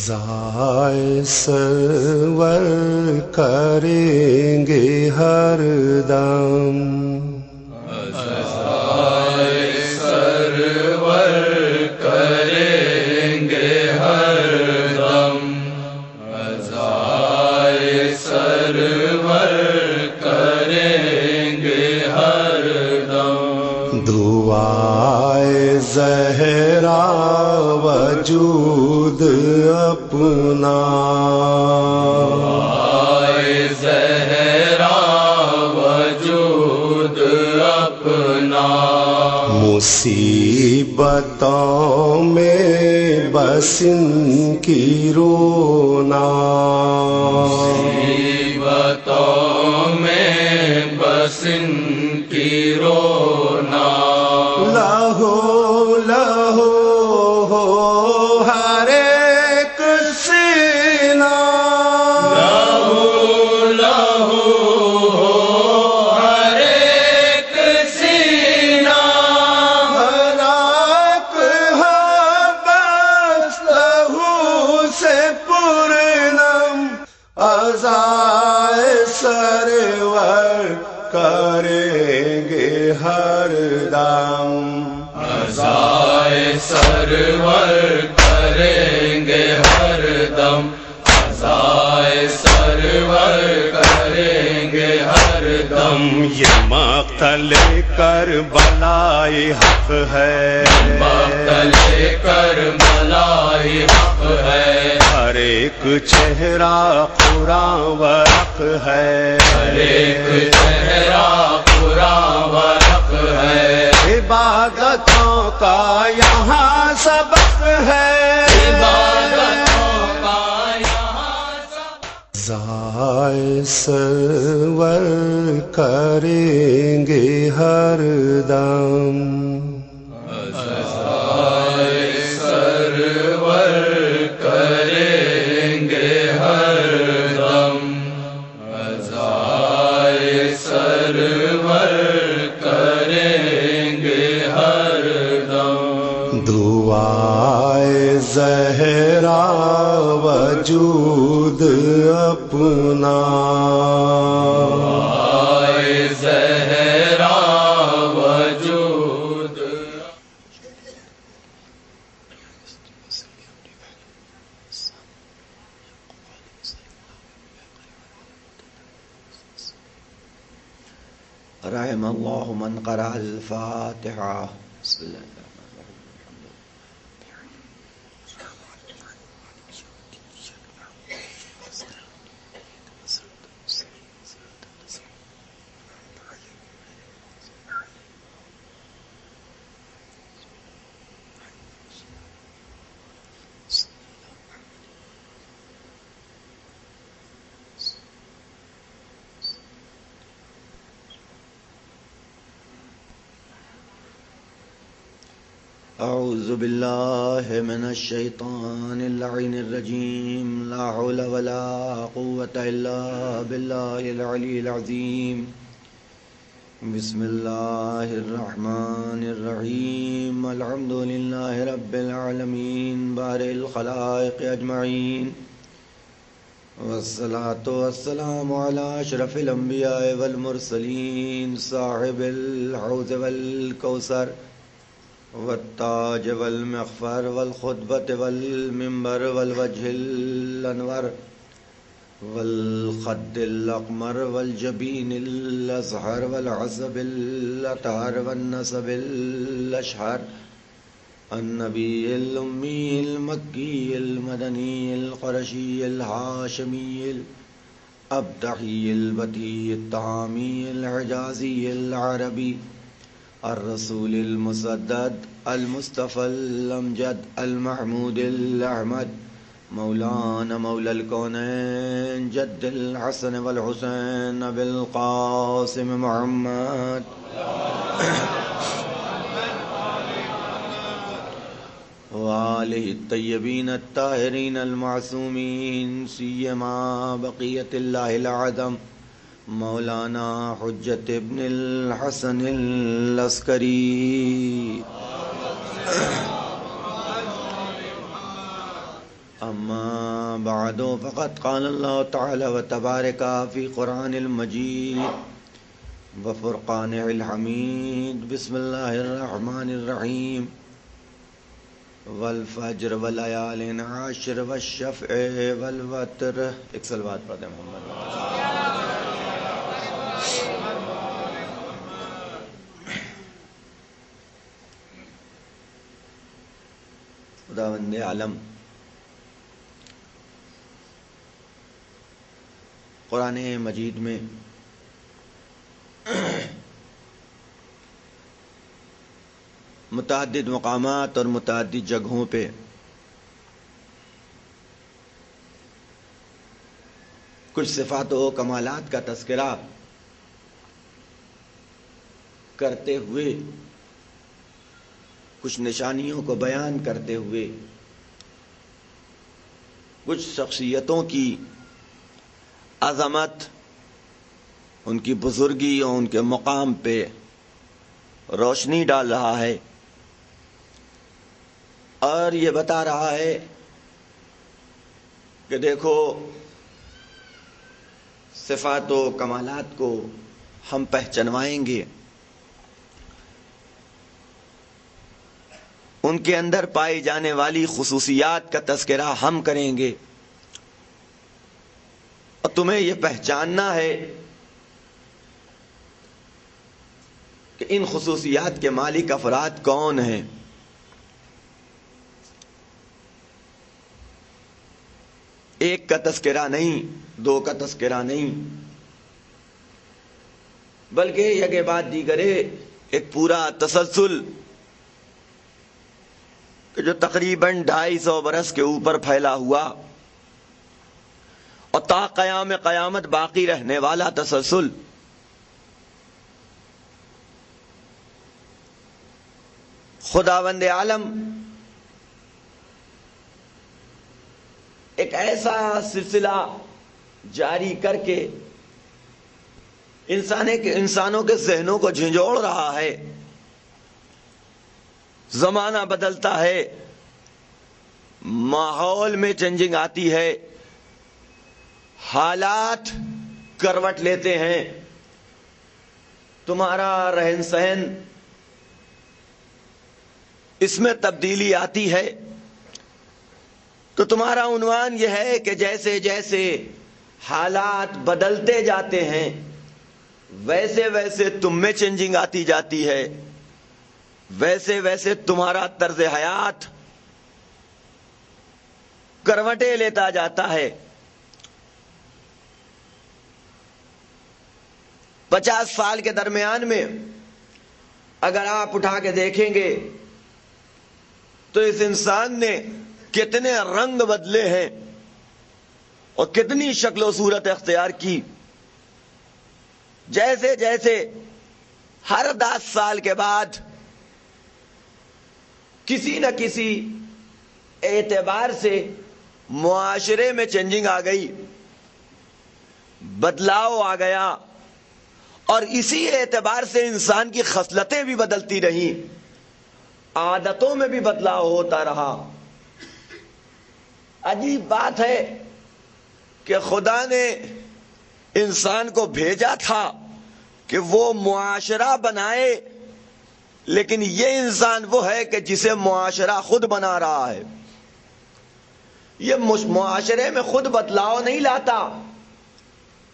ضائع سرور کریں گے ہر دم، ضائع سرور کریں گے ہر دم، ضائع سرور کریں گے ہر دم۔ دعائے زہرا وجود اپنا، دعائے زہرا وجود اپنا، مصیبتوں میں بس ان کی رونا، مصیبتوں میں بس ان کی رونا، لہو لہو ہو ہر ایک سینہ، لہو لہو ہو ہر ایک سینہ، ہلاک ہے بس لہو سے پرنم، عزائے سرور کریں گے ہر دم، عزائے سرور کریں گے ہر دم، عزائے سرور کریں گے ہر دم۔ یہ مقتل کربلائی حق ہے، مقتل کربلائی حق ہے، ہر ایک چہرہ قرآن ورق ہے، ہر ایک چہرہ قرآن ورق ہے، عبادتوں کا یہاں سبق ہے، عبادتوں کا یہاں سب۔ ضائع سرور کریں گے ہر دم، ضائع سرور کریں گے ہر دم، ضائع سرور کریں گے ہر دم۔ دعائے زہرا وجود اپنا، دعائے زہرا وجود۔ رحم اللہ من قرأ الفاتحہ۔ بسم اللہ الرحمن اعوذ باللہ من الشیطان اللعین الرجیم، لا حول ولا قوة الا باللہ العلی العظیم۔ بسم اللہ الرحمن الرحیم، الحمد للہ رب العالمین بارئ الخلائق اجمعین، والصلاة والسلام علی اشرف الانبیاء والمرسلین، صاحب الحوض والکوثر والتاج والمغفر والخطبة والمنبر والوجه الأنور والخد الأقمر والجبين الأزهر والعصب الأطهر والنسب الأشهر، النبي الأمي المكي المدني القرشي الهاشمي الأبدحي البتي الطعامي الحجازي العربي، الرسول المسدد المصطفى الأمجد المحمود الأحمد، مولانا مولى الكونين جد الحسن والحسين أبي القاسم محمد وآله الطيبين الطاهرين المعصومين، سيما بقية الله العظم مولانا حجت ابن الحسن العسکری، أما بعد فقد قال الله تعالى وتبارك في قرآن المجيد وفرقانه الحميد بسم الله الرحمن الرحيم والفجر والليال عشر والشفع والوتر. ایک صلوات پڑھتے ہیں محمد. خداوند عالم قرآن مجید میں متعدد مقامات اور متعدد جگہوں پہ کچھ صفات و کمالات کا تذکرہ کرتے ہوئے، کچھ نشانیوں کو بیان کرتے ہوئے، کچھ شخصیتوں کی عظمت، ان کی بزرگی اور ان کے مقام پہ روشنی ڈال رہا ہے، اور یہ بتا رہا ہے کہ دیکھو صفات و کمالات کو ہم پہچانوائیں گے، ان کے اندر پائی جانے والی خصوصیات کا تذکرہ ہم کریں گے، اور تمہیں یہ پہچاننا ہے کہ ان خصوصیات کے مالک افراد کون ہیں. ایک کا تذکرہ نہیں، دو کا تذکرہ نہیں، بلکہ یکے بعد دیگرے ایک پورا تسلسل جو تقریباً 250 برس کے اوپر پھیلا ہوا اور تا قیام قیامت باقی رہنے والا تسلسل. خداوند عالم ایک ایسا سلسلہ جاری کر کے انسانوں کے ذہنوں کو جھنجھوڑ رہا ہے. زمانہ بدلتا ہے، ماحول میں چینجنگ آتی ہے، حالات کروٹ لیتے ہیں، تمہارا رہن سہن اس میں تبدیلی آتی ہے، تو تمہارا عنوان یہ ہے کہ جیسے جیسے حالات بدلتے جاتے ہیں ویسے ویسے تم میں چینجنگ آتی جاتی ہے، ویسے ویسے تمہارا طرز حیات کروٹیں لیتا جاتا ہے. 50 سال کے درمیان میں اگر آپ اٹھا کے دیکھیں گے تو اس انسان نے کتنے رنگ بدلے ہیں اور کتنی شکل و صورت اختیار کی. جیسے جیسے ہر 10 سال کے بعد کسی نہ کسی اعتبار سے معاشرے میں چینجنگ آ گئی، بدلاؤ آ گیا، اور اسی اعتبار سے انسان کی خصلتیں بھی بدلتی رہیں، عادتوں میں بھی بدلاؤ ہوتا رہا. عجیب بات ہے کہ خدا نے انسان کو بھیجا تھا کہ وہ معاشرہ بنائے، لیکن یہ انسان وہ ہے کہ جسے معاشرہ خود بنا رہا ہے. یہ معاشرے میں خود بدلاؤ نہیں لاتا،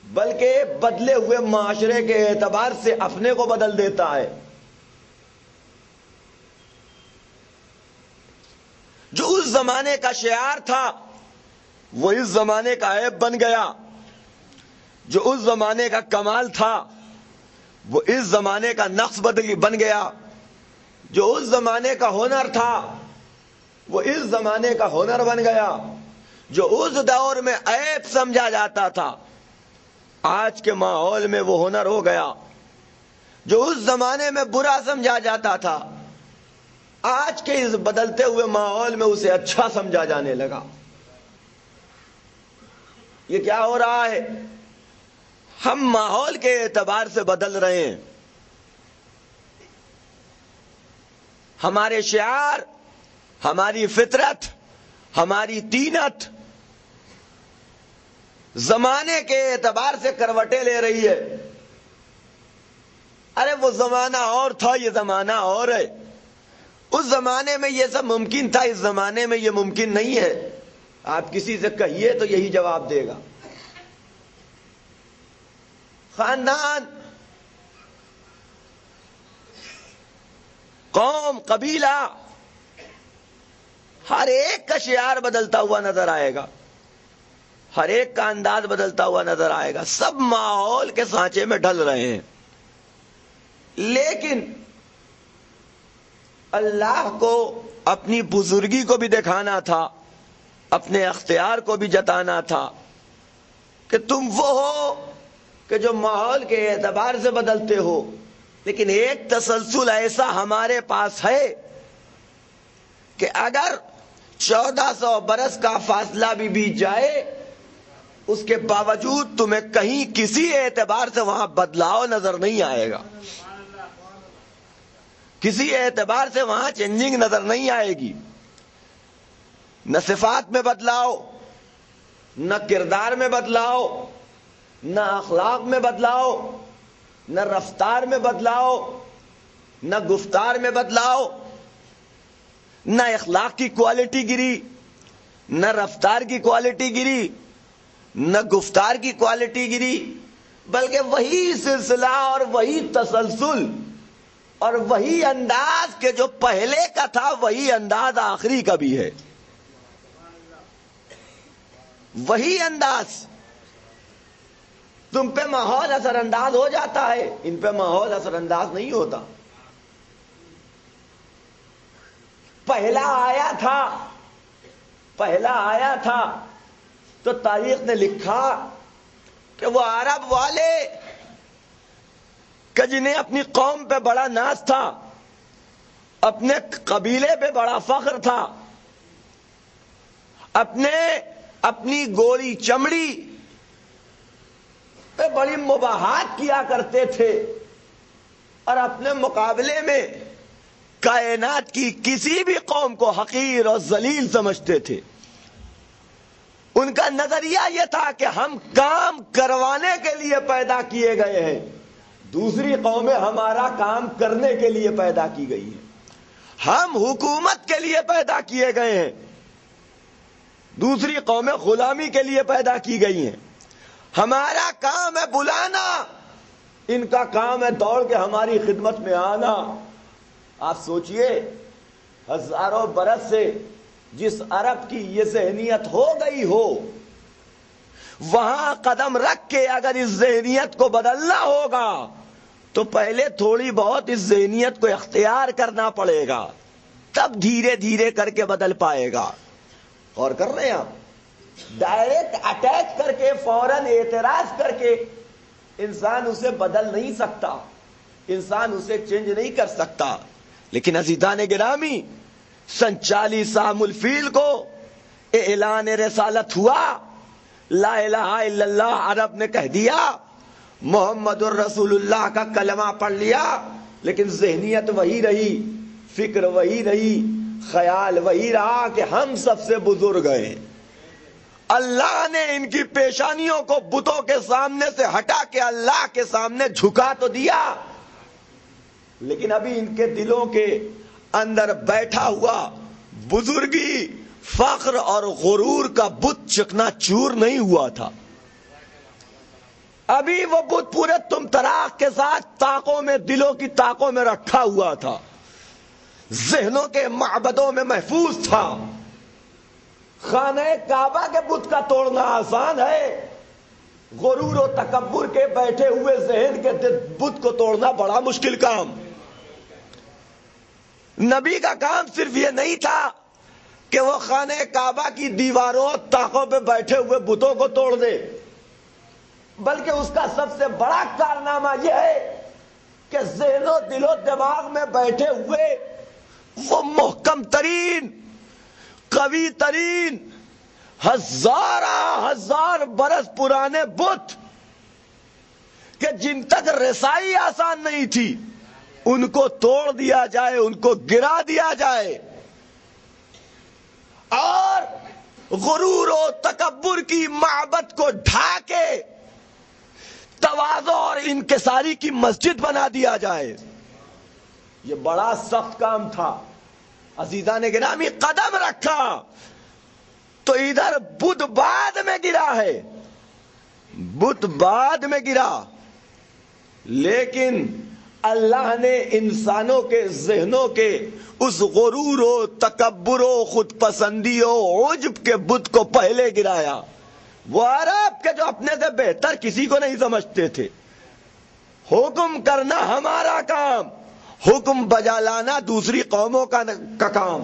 بلکہ بدلے ہوئے معاشرے کے اعتبار سے اپنے کو بدل دیتا ہے. جو اس زمانے کا شعار تھا وہ اس زمانے کا عیب بن گیا، جو اس زمانے کا کمال تھا وہ اس زمانے کا نقص بن گیا، جو اس زمانے کا ہنر تھا وہ اس زمانے کا ہنر بن گیا، جو اس دور میں عیب سمجھا جاتا تھا آج کے ماحول میں وہ ہنر ہو گیا، جو اس زمانے میں برا سمجھا جاتا تھا آج کے اس بدلتے ہوئے ماحول میں اسے اچھا سمجھا جانے لگا. یہ کیا ہو رہا ہے؟ ہم ماحول کے اعتبار سے بدل رہے ہیں. ہمارے شعار، ہماری فطرت، ہماری طینت زمانے کے اعتبار سے کروٹیں لے رہی ہے. ارے وہ زمانہ اور تھا، یہ زمانہ اور ہے. اس زمانے میں یہ سب ممکن تھا، اس زمانے میں یہ ممکن نہیں ہے. آپ کسی سے کہیے تو یہی جواب دے گا. خاندان، قوم، قبیلہ، ہر ایک کا شعار بدلتا ہوا نظر آئے گا، ہر ایک کا انداز بدلتا ہوا نظر آئے گا. سب ماحول کے سانچے میں ڈل رہے ہیں. لیکن اللہ کو اپنی بزرگی کو بھی دکھانا تھا، اپنے اختیار کو بھی جتانا تھا کہ تم وہ ہو کہ جو ماحول کے اعتبار سے بدلتے ہو، لیکن ایک تسلسل ایسا ہمارے پاس ہے کہ اگر 1400 برس کا فاصلہ بھی بیت جائے، اس کے باوجود تمہیں کہیں کسی اعتبار سے وہاں بدلاؤ نظر نہیں آئے گا، کسی اعتبار سے وہاں چینجنگ نظر نہیں آئے گی. نہ صفات میں بدلاؤ، نہ کردار میں بدلاؤ، نہ اخلاق میں بدلاؤ، نہ رفتار میں بدلاؤ، نہ گفتار میں بدلاؤ. نہ اخلاق کی کوالٹی گری، نہ رفتار کی کوالٹی گری، نہ گفتار کی کوالٹی گری، بلکہ وہی سلسلہ اور وہی تسلسل اور وہی انداز کہ جو پہلے کا تھا وہی انداز آخری کا بھی ہے. وہی انداز. تم پہ ماحول اثر انداز ہو جاتا ہے، ان پہ ماحول اثر انداز نہیں ہوتا. پہلا آیا تھا تو تاریخ نے لکھا کہ وہ عرب والے کہ جنہیں اپنی قوم پہ بڑا ناز تھا، اپنے قبیلے پہ بڑا فخر تھا، اپنی گوری چمڑی پہ بڑی مباحات کیا کرتے تھے، اور اپنے مقابلے میں کائنات کی کسی بھی قوم کو حقیر اور ذلیل سمجھتے تھے. ان کا نظریہ یہ تھا کہ ہم کام کروانے کے لیے پیدا کیے گئے ہیں، دوسری قومیں ہمارا کام کرنے کے لیے پیدا کی گئی ہیں. ہم حکومت کے لیے پیدا کیے گئے ہیں، دوسری قومیں غلامی کے لیے پیدا کی گئی ہیں. ہمارا کام ہے بلانا، ان کا کام ہے دوڑ کے ہماری خدمت میں آنا. آپ سوچئے ہزاروں برس سے جس عرب کی یہ ذہنیت ہو گئی ہو، وہاں قدم رکھ کے اگر اس ذہنیت کو بدلنا ہوگا تو پہلے تھوڑی بہت اس ذہنیت کو اختیار کرنا پڑے گا، تب دھیرے دھیرے کر کے بدل پائے گا. غور کر رہے ہیں آپ؟ ڈائریکٹ اٹیک کر کے، فوراً اعتراض کر کے انسان اسے بدل نہیں سکتا، انسان اسے چینج نہیں کر سکتا. لیکن عزیزان گرامی، 40 عام الفیل کو اعلان رسالت ہوا، لا الہ الا اللہ عرب نے کہہ دیا، محمد الرسول اللہ کا کلمہ پڑھ لیا، لیکن ذہنیت وہی رہی، فکر وہی رہی، خیال وہی رہا کہ ہم سب سے بزرگ ہیں. اللہ نے ان کی پیشانیوں کو بتوں کے سامنے سے ہٹا کے اللہ کے سامنے جھکا تو دیا، لیکن ابھی ان کے دلوں کے اندر بیٹھا ہوا بزرگی، فخر اور غرور کا بت چکنا چور نہیں ہوا تھا. ابھی وہ بت پورے تم تراق کے ساتھ طاقوں میں، دلوں کی طاقوں میں رکھا ہوا تھا، ذہنوں کے معبدوں میں محفوظ تھا. خانہ کعبہ کے بت کا توڑنا آسان ہے، غرور و تکبر کے بیٹھے ہوئے ذہن کے بت کو توڑنا بڑا مشکل کام. نبی کا کام صرف یہ نہیں تھا کہ وہ خانہ کعبہ کی دیواروں طاقوں پہ بیٹھے ہوئے بتوں کو توڑ دے، بلکہ اس کا سب سے بڑا کارنامہ یہ ہے کہ ذہن و دل و دماغ میں بیٹھے ہوئے وہ محکم ترین، قوی ترین، ہزار برس پرانے بت کہ جن تک رسائی آسان نہیں تھی، ان کو توڑ دیا جائے، ان کو گرا دیا جائے. اور غرور و تکبر کی معبد کو ڈھا کے تواضع اور انکساری کی مسجد بنا دیا جائے. یہ بڑا سخت کام تھا. عزیزان گرامی قدم رکھا تو ادھر بدھ بعد میں گرا ہے، بت بعد میں گرا. لیکن اللہ نے انسانوں کے ذہنوں کے اس غرور و تکبر و خود پسندی و عجب کے بت کو پہلے گرایا. وہ عرب کے جو اپنے سے بہتر کسی کو نہیں سمجھتے تھے. حکم کرنا ہمارا کام، حکم بجا لانا دوسری قوموں کا کام.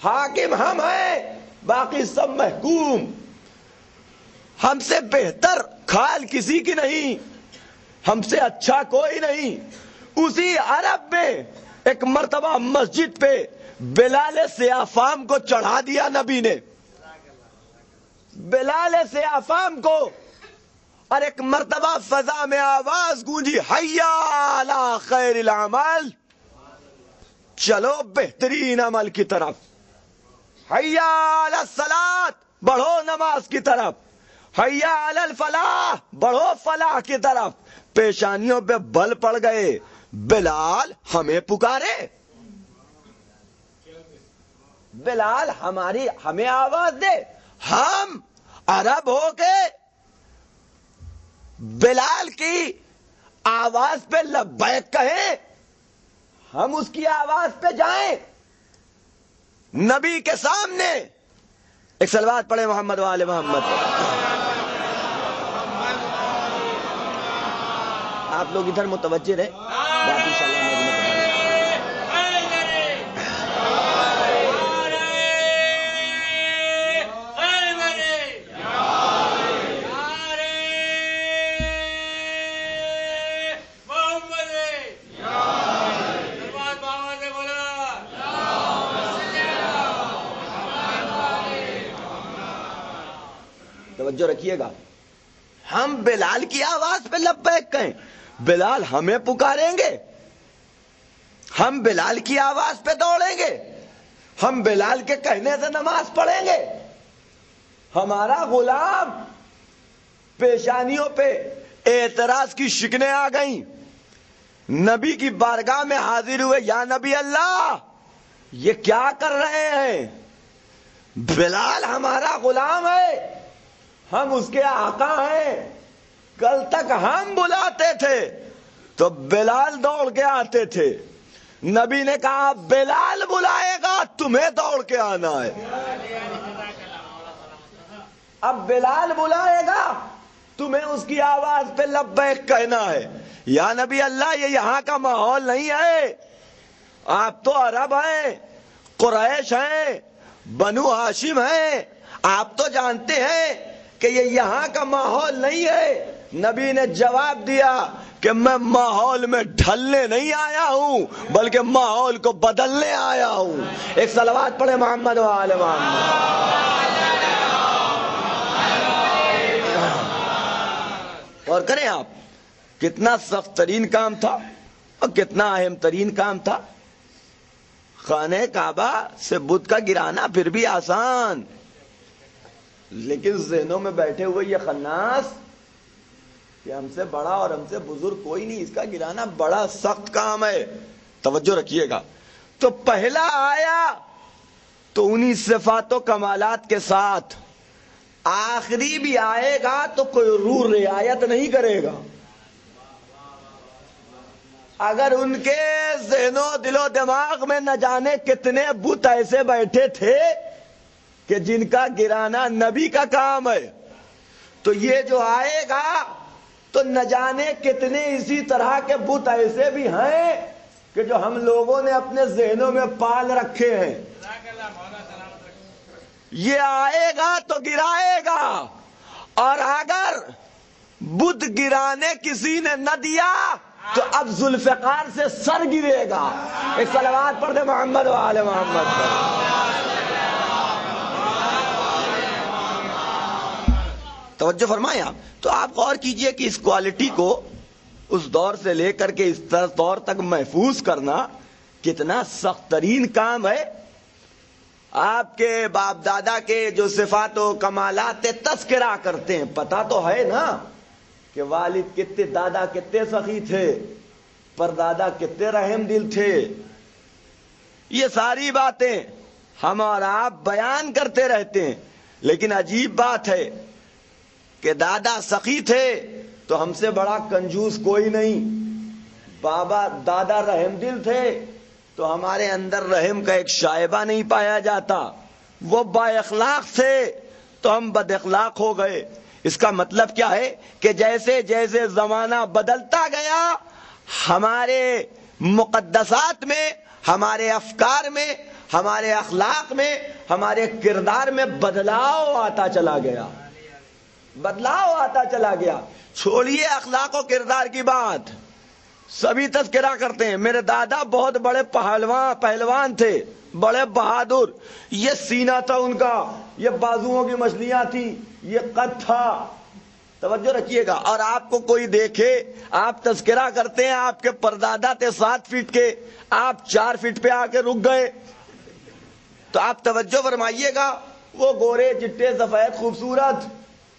حاکم ہم ہیں، باقی سب محکوم. ہم سے بہتر کھال کسی کی نہیں، ہم سے اچھا کوئی نہیں. اسی عرب میں ایک مرتبہ مسجد پہ بلال سیافام کو چڑھا دیا نبی نے، بلال سیافام کو. اور ایک مرتبہ فضا میں آواز گونجی، حیا علی خیر العمل، چلو بہترین عمل کی طرف. حیا علی الصلاۃ، بڑھو نماز کی طرف. حیا علی الفلاح، بڑھو فلاح کی طرف. پیشانیوں پہ بل پڑ گئے. بلال ہمیں پکارے، بلال ہمیں آواز دے. ہم عرب ہو کے بلال کی آواز پہ لبیک کہیں، ہم اس کی آواز پہ جائیں. نبی کے سامنے ایک صلوات پڑھے محمد وآل محمد. آپ لوگ ادھر متوجہ رہے، بات انشاءاللہ میں توجہ رکھیے گا. ہم بلال کی آواز پہ لبیک کہیں، بلال ہمیں پکاریں گے، ہم بلال کی آواز پہ دوڑیں گے، ہم بلال کے کہنے سے نماز پڑھیں گے. ہمارا غلام پیشانیوں پہ اعتراض کی شکنیں آ گئیں. نبی کی بارگاہ میں حاضر ہوئے، یا نبی اللہ یہ کیا کر رہے ہیں؟ بلال ہمارا غلام ہے، ہم اس کے آقا ہیں. کل تک ہم بلاتے تھے تو بلال دوڑ کے آتے تھے. نبی نے کہا بلال بلائے گا تمہیں دوڑ کے آنا ہے. اب بلال بلائے گا تمہیں اس کی آواز پہ لبیک کہنا ہے. یا نبی اللہ یہ یہاں کا ماحول نہیں ہے. آپ تو عرب ہیں، قریش ہیں، بنو ہاشم ہیں، آپ تو جانتے ہیں کہ یہ یہاں کا ماحول نہیں ہے. نبی نے جواب دیا کہ میں ماحول میں ڈھلنے نہیں آیا ہوں بلکہ ماحول کو بدلنے آیا ہوں. ایک صلوات پڑھے محمد و آل محمد. اور کریں آپ، کتنا سخت ترین کام تھا اور کتنا اہم ترین کام تھا. خانہ کعبہ سے بت کا گرانا پھر بھی آسان، لیکن ذہنوں میں بیٹھے ہوئے یہ خناس کہ ہم سے بڑا اور ہم سے بزرگ کوئی نہیں، اس کا گرانا بڑا سخت کام ہے. توجہ رکھیے گا. تو پہلا آیا تو انہی صفات و کمالات کے ساتھ، آخری بھی آئے گا تو کوئی روح رعایت نہیں کرے گا. اگر ان کے ذہن و دل و دماغ میں نہ جانے کتنے بت ایسے بیٹھے تھے کہ جن کا گرانا نبی کا کام ہے، تو یہ جو آئے گا تو نہ جانے کتنے اسی طرح کے بت ایسے بھی ہیں کہ جو ہم لوگوں نے اپنے ذہنوں میں پال رکھے ہیں. یہ آئے گا تو گرائے گا، اور اگر بت گرانے کسی نے نہ دیا تو اب ذوالفقار سے سر گرے گا. ایک صلوات پڑھ دے محمد و آل محمد پر. توجہ فرمائیں آپ. تو آپ غور کیجئے کہ اس کوالٹی کو اس دور سے لے کر کے اس دور تک محفوظ کرنا کتنا سخت ترین کام ہے. آپ کے باپ دادا کے جو صفات و کمالات تذکرہ کرتے ہیں، پتہ تو ہے نا کہ والد کتنے، دادا کتنے سخی تھے، پردادا کتنے رحم دل تھے. یہ ساری باتیں ہم اور آپ بیان کرتے رہتے ہیں، لیکن عجیب بات ہے کہ دادا سخی تھے تو ہم سے بڑا کنجوس کوئی نہیں، بابا دادا رحم دل تھے تو ہمارے اندر رحم کا ایک شائبہ نہیں پایا جاتا، وہ با اخلاق تھے تو ہم بد اخلاق ہو گئے. اس کا مطلب کیا ہے کہ جیسے جیسے زمانہ بدلتا گیا ہمارے مقدسات میں، ہمارے افکار میں، ہمارے اخلاق میں، ہمارے کردار میں بدلاؤ آتا چلا گیا، بدلاؤ آتا چلا گیا. چھوڑیے اخلاق و کردار کی بات، سبھی تذکرہ کرتے ہیں میرے دادا بہت بڑے پہلوان تھے، بڑے بہادر، یہ سینہ تھا ان کا، یہ بازوؤں کی مچھلیاں تھی، یہ قد تھا. توجہ رکھیے گا. اور آپ کو کوئی دیکھے، آپ تذکرہ کرتے ہیں آپ کے پردادا تھے 7 فٹ کے، آپ 4 فٹ پہ آ کے رک گئے، تو آپ توجہ فرمائیے گا، وہ گورے چٹے سفید خوبصورت،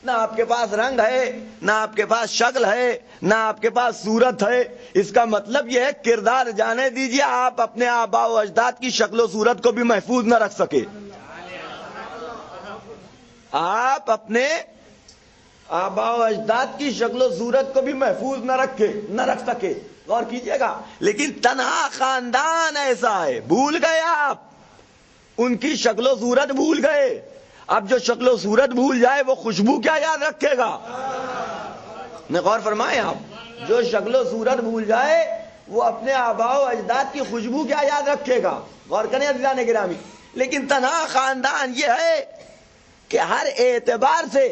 نہ آپ کے پاس رنگ ہے، نہ آپ کے پاس شکل ہے، نہ آپ کے پاس صورت ہے. اس کا مطلب یہ ہے کردار جانے دیجئے، آپ اپنے آباء و اجداد کی شکل و صورت کو بھی محفوظ نہ رکھ سکے، آپ اپنے آباء و اجداد کی شکل و صورت کو بھی محفوظ نہ رکھ سکے. غور کیجئے گا. لیکن تنہا خاندان ایسا ہے، بھول گئے آپ ان کی شکل و صورت، بھول گئے. اب جو شکل و صورت بھول جائے وہ خوشبو کیا یاد رکھے گا؟ نے غور فرمائیں آپ، جو شکل و صورت بھول جائے وہ اپنے آباء و اجداد کی خوشبو کیا یاد رکھے گا؟ غور کریں عزیزان گرامی. لیکن تنہا خاندان یہ ہے کہ ہر اعتبار سے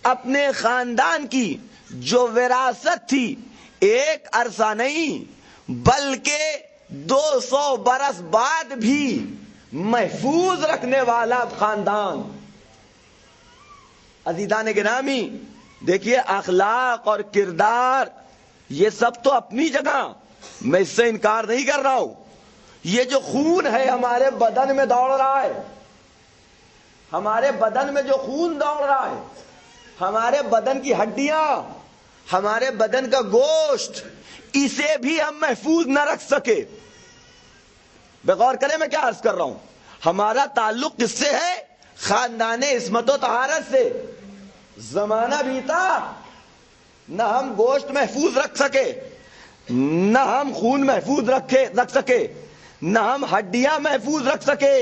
اپنے خاندان کی جو وراثت تھی ایک عرصہ نہیں بلکہ 200 برس بعد بھی محفوظ رکھنے والا خاندان. عزیزان گرامی دیکھیے، اخلاق اور کردار یہ سب تو اپنی جگہ، میں اس سے انکار نہیں کر رہا ہوں. یہ جو خون ہے ہمارے بدن میں دوڑ رہا ہے، ہمارے بدن میں جو خون دوڑ رہا ہے، ہمارے بدن کی ہڈیاں، ہمارے بدن کا گوشت، اسے بھی ہم محفوظ نہ رکھ سکے. بغور کرے میں کیا عرض کر رہا ہوں، ہمارا تعلق کس سے ہے؟ خاندان عصمت و طہارت سے. زمانہ بیتا، نہ ہم گوشت محفوظ رکھ سکے، نہ ہم خون محفوظ رکھ سکے، نہ ہم ہڈیاں محفوظ رکھ سکے.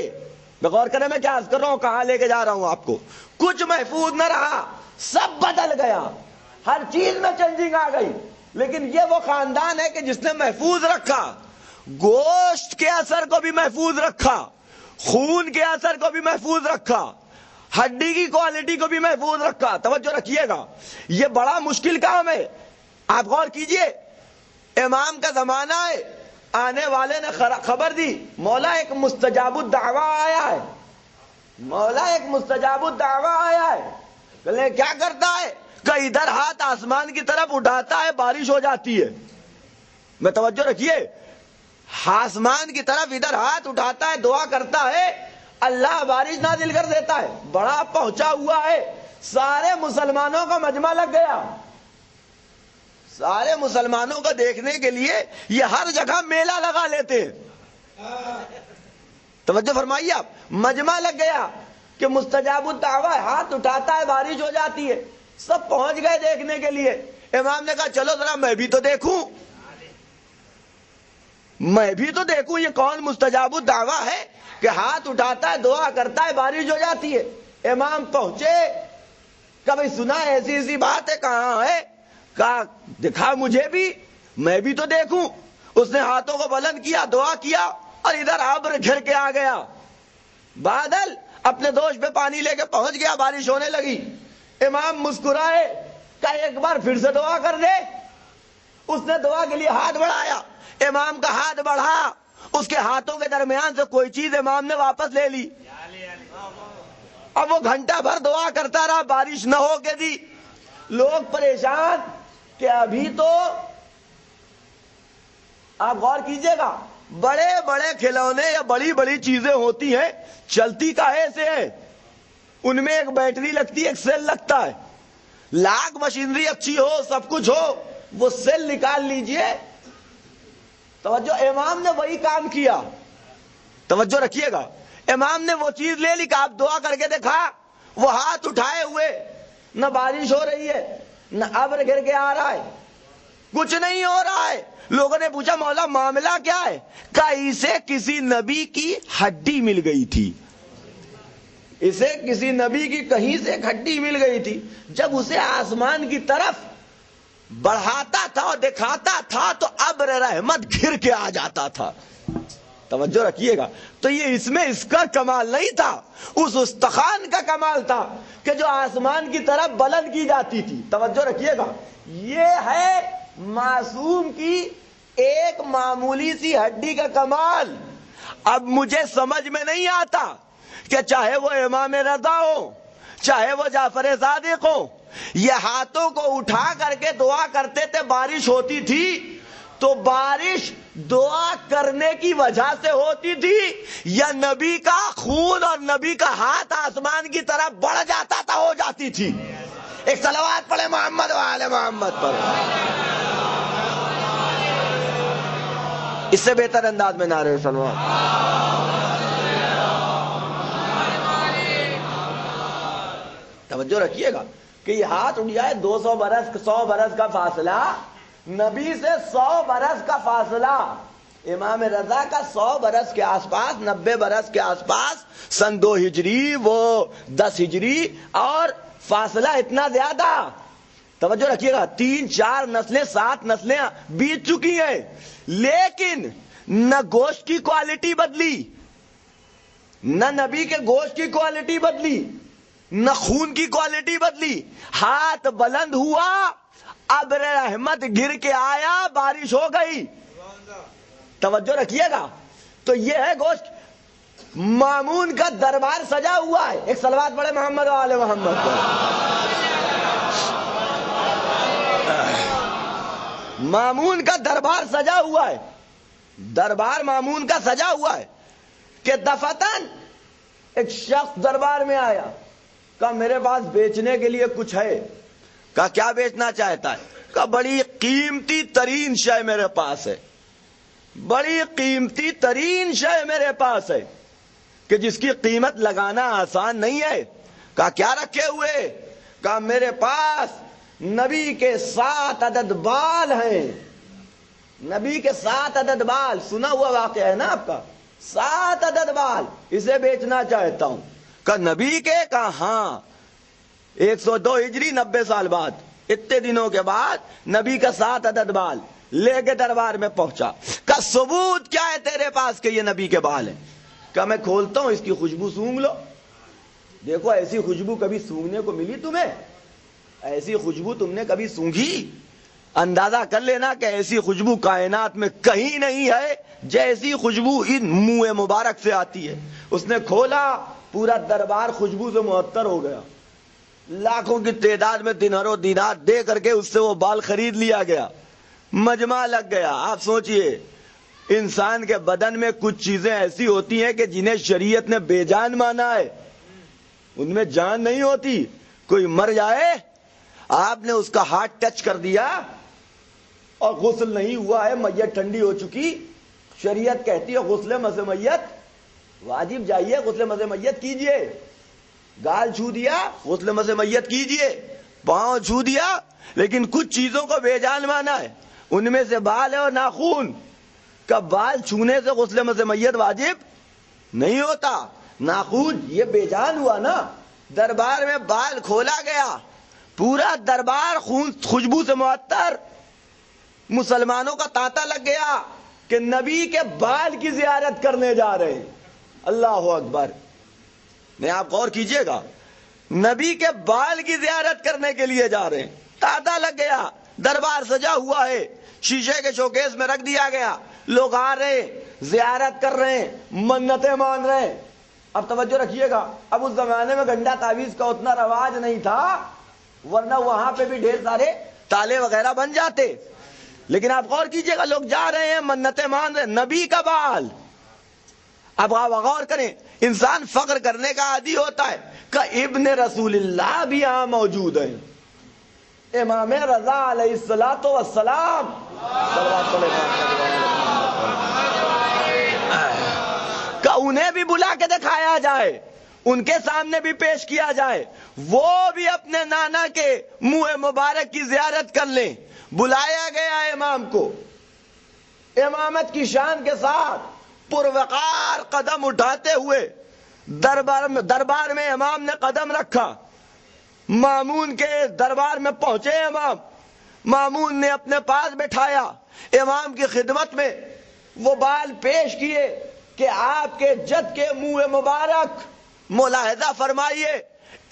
بغور کرے میں کیا عرض کر رہا ہوں، کہاں لے کے جا رہا ہوں آپ کو. کچھ محفوظ نہ رہا، سب بدل گیا، ہر چیز میں چینجنگ آ گئی. لیکن یہ وہ خاندان ہے کہ جس نے محفوظ رکھا، گوشت کے اثر کو بھی محفوظ رکھا، خون کے اثر کو بھی محفوظ رکھا، ہڈی کی کوالٹی کو بھی محفوظ رکھا. توجہ رکھیے گا، یہ بڑا مشکل کام ہے. آپ غور کیجئے، امام کا زمانہ ہے، آنے والے نے خبر دی مولا ایک مستجاب الدعویٰ آیا ہے، مولا ایک مستجاب الدعویٰ آیا ہے. کہلے کیا کرتا ہے؟ کہ ادھر ہاتھ آسمان کی طرف اٹھاتا ہے بارش ہو جاتی ہے. میں توجہ رکھیے، آسمان کی طرف ادھر ہاتھ اٹھاتا ہے، دعا کرتا ہے، اللہ بارش نازل کر دیتا ہے. بڑا پہنچا ہوا ہے، سارے مسلمانوں کا مجمع لگ گیا، سارے مسلمانوں کو دیکھنے کے لیے یہ ہر جگہ میلہ لگا لیتے ہیں. توجہ فرمائیے آپ، مجمع لگ گیا کہ مستجاب الدعویٰ، ہاتھ اٹھاتا ہے بارش ہو جاتی ہے. سب پہنچ گئے دیکھنے کے لیے. امام نے کہا چلو ذرا میں بھی تو دیکھوں، میں بھی تو دیکھوں یہ کون مستجاب الدعویٰ ہے کہ ہاتھ اٹھاتا ہے، دعا کرتا ہے، بارش ہو جاتی ہے. امام پہنچے، کبھی سنا ایسی ایسی بات ہے؟ کہاں ہے؟ کہا دکھا مجھے بھی، میں بھی تو دیکھوں. اس نے ہاتھوں کو بلند کیا، دعا کیا، اور ادھر ابر گھر کے آ گیا، بادل اپنے دوش پہ پانی لے کے پہنچ گیا، بارش ہونے لگی. امام مسکرائے، کہا ایک بار پھر سے دعا کر دے. اس نے دعا کے لیے ہاتھ بڑھایا، امام کا ہاتھ بڑھا، اس کے ہاتھوں کے درمیان سے کوئی چیز امام نے واپس لے لی. اب وہ گھنٹہ بھر دعا کرتا رہا، بارش نہ ہو کے دی. لوگ پریشان کہ ابھی تو آپ غور کیجئے گا، بڑے بڑے کھلونے یا بڑی بڑی چیزیں ہوتی ہیں، چلتی کاہے سے ہے؟ ان میں ایک بیٹری لگتی ہے، ایک سیل لگتا ہے. لاکھ مشینری اچھی ہو، سب کچھ ہو، وہ سیل نکال لیجئے. توجہ، امام نے وہی کام کیا. توجہ رکھیے گا، امام نے وہ چیز لے لی کہ آپ دعا کر کے دیکھا. وہ ہاتھ اٹھائے ہوئے، نہ بارش ہو رہی ہے، نہ ابر گر کے آ رہا ہے، کچھ نہیں ہو رہا ہے. لوگوں نے پوچھا مولا معاملہ کیا ہے؟ کہ اسے کسی نبی کی ہڈی مل گئی تھی. اسے کسی نبی کی کہیں سے ایک ہڈی مل گئی تھی. جب اسے آسمان کی طرف بڑھاتا تھا اور دکھاتا تھا تو ابر رحمت گھر کے آ جاتا تھا. توجہ رکھیے گا. تو یہ اس میں اس کا کمال نہیں تھا، اس استخوان کا کمال تھا کہ جو آسمان کی طرف بلند کی جاتی تھی. توجہ رکھیے گا، یہ ہے معصوم کی ایک معمولی سی ہڈی کا کمال. اب مجھے سمجھ میں نہیں آتا کہ چاہے وہ امام رضا ہو، چاہے وہ جعفر صادق ہو، یہ ہاتھوں کو اٹھا کر کے دعا کرتے تھے، بارش ہوتی تھی تو بارش دعا کرنے کی وجہ سے ہوتی تھی یا نبی کا خون اور نبی کا ہاتھ آسمان کی طرف بڑھ جاتا تھا، ہو جاتی تھی؟ ایک صلوات پڑھے محمد و آل محمد پر. اس سے بہتر انداز میں نعرہ صلوات. توجہ رکھیے گا کہ یہ ہاتھ اٹھ جائے، 200 برس 100 برس کا فاصلہ، نبی سے 100 برس کا فاصلہ، امام رضا کا 100 برس کے آس پاس، 90 برس کے آس پاس، سن 2 ہجری، وہ 10 ہجری، اور فاصلہ اتنا زیادہ. توجہ رکھیے گا، 3 4 نسلیں 7 نسلیں بیت چکی ہیں، لیکن نہ گوشت کی کوالٹی بدلی، نہ نبی کے گوشت کی کوالٹی بدلی، نہ خون کی کوالٹی بدلی. ہاتھ بلند ہوا، ابر رحمت گر کے آیا، بارش ہو گئی. توجہ رکھیے گا. تو یہ ہے گوشت. مامون کا دربار سجا ہوا ہے. ایک صلوات پڑھے محمد و آل محمد پر. مامون کا دربار سجا ہوا ہے، دربار مامون کا سجا ہوا ہے کہ دفتن ایک شخص دربار میں آیا، کہا میرے پاس بیچنے کے لیے کچھ ہے. کہا کیا بیچنا چاہتا ہے؟ کہا بڑی قیمتی ترین شے میرے پاس ہے، بڑی قیمتی ترین شے میرے پاس ہے کہ جس کی قیمت لگانا آسان نہیں ہے. کہا کیا رکھے ہوئے؟ کہا میرے پاس نبی کے 7 عدد بال ہیں. نبی کے 7 عدد بال، سنا ہوا واقعہ ہے نا آپ کا، 7 عدد بال، اسے بیچنا چاہتا ہوں. کہا نبی کے؟ کہا ہاں. 102 ہجری، 90 سال بعد، اتنے دنوں کے بعد نبی کا 7 عدد بال لے کے دربار میں پہنچا. کہا ثبوت کیا ہے تیرے پاس کہ یہ نبی کے بال ہیں؟ کہا میں کھولتا ہوں، اس کی خوشبو سونگھ لو. دیکھو ایسی خوشبو کبھی سونگھنے کو ملی تمہیں؟ ایسی خوشبو تم نے کبھی سونگھی؟ اندازہ کر لینا کہ ایسی خوشبو کائنات میں کہیں نہیں ہے جیسی خوشبو ان منہ مبارک سے آتی ہے. اس نے کھولا، پورا دربار خوشبو سے معطر ہو گیا. لاکھوں کی تعداد میں دینار و دینار دے کر کے اس سے وہ بال خرید لیا گیا، مجمع لگ گیا. آپ سوچئے، انسان کے بدن میں کچھ چیزیں ایسی ہوتی ہیں کہ جنہیں شریعت نے بے جان مانا ہے، ان میں جان نہیں ہوتی. کوئی مر جائے، آپ نے اس کا ہاتھ ٹچ کر دیا اور غسل نہیں ہوا ہے، میت ٹھنڈی ہو چکی، شریعت کہتی ہے غسل مز میت واجب، جائیے غسل مز میت کیجئے. گال چھو دیا، غسل مز میت کیجئے. پاؤں چھو دیا، لیکن کچھ چیزوں کو بے جان مانا ہے، ان میں سے بال ہے اور ناخون. کا بال چھونے سے غسل مز میت واجب نہیں ہوتا. ناخون یہ بے جان ہوا نا. دربار میں بال کھولا گیا، پورا دربار خوشبو سے معطر. مسلمانوں کا تانتا لگ گیا کہ نبی کے بال کی زیارت کرنے جا رہے ہیں. اللہ اکبر. نہیں آپ غور کیجئے گا، نبی کے بال کی زیارت کرنے کے لیے جا رہے ہیں. تانتا لگ گیا، دربار سجا ہوا ہے، شیشے کے شوکیس میں رکھ دیا گیا، لوگ آ رہے ہیں، زیارت کر رہے ہیں، منتیں مان رہے ہیں. اب توجہ رکھیے گا، اب اس زمانے میں گھنٹہ تعویذ کا اتنا رواج نہیں تھا، ورنہ وہاں پہ بھی ڈھیر سارے تالے وغیرہ بن جاتے. لیکن آپ غور کیجئے گا، لوگ جا رہے ہیں منتیں مان رہے ہیں، نبی کا بال. اب آپ غور کریں، انسان فخر کرنے کا عادی ہوتا ہے کہ ابن رسول اللہ بھی یہاں موجود ہیں، امام رضا علیہ الصلوۃ والسلام، کہ انہیں بھی بلا کے دکھایا جائے، ان کے سامنے بھی پیش کیا جائے، وہ بھی اپنے نانا کے منہ مبارک کی زیارت کر لیں. بلایا گیا امام کو امامت کی شان کے ساتھ پروقار قدم اٹھاتے ہوئے دربار میں امام نے قدم رکھا. مامون کے دربار میں پہنچے امام، مامون نے اپنے پاس بٹھایا، امام کی خدمت میں وہ بال پیش کیے کہ آپ کے جد کے منہ مبارک. ملاحظہ فرمائیے،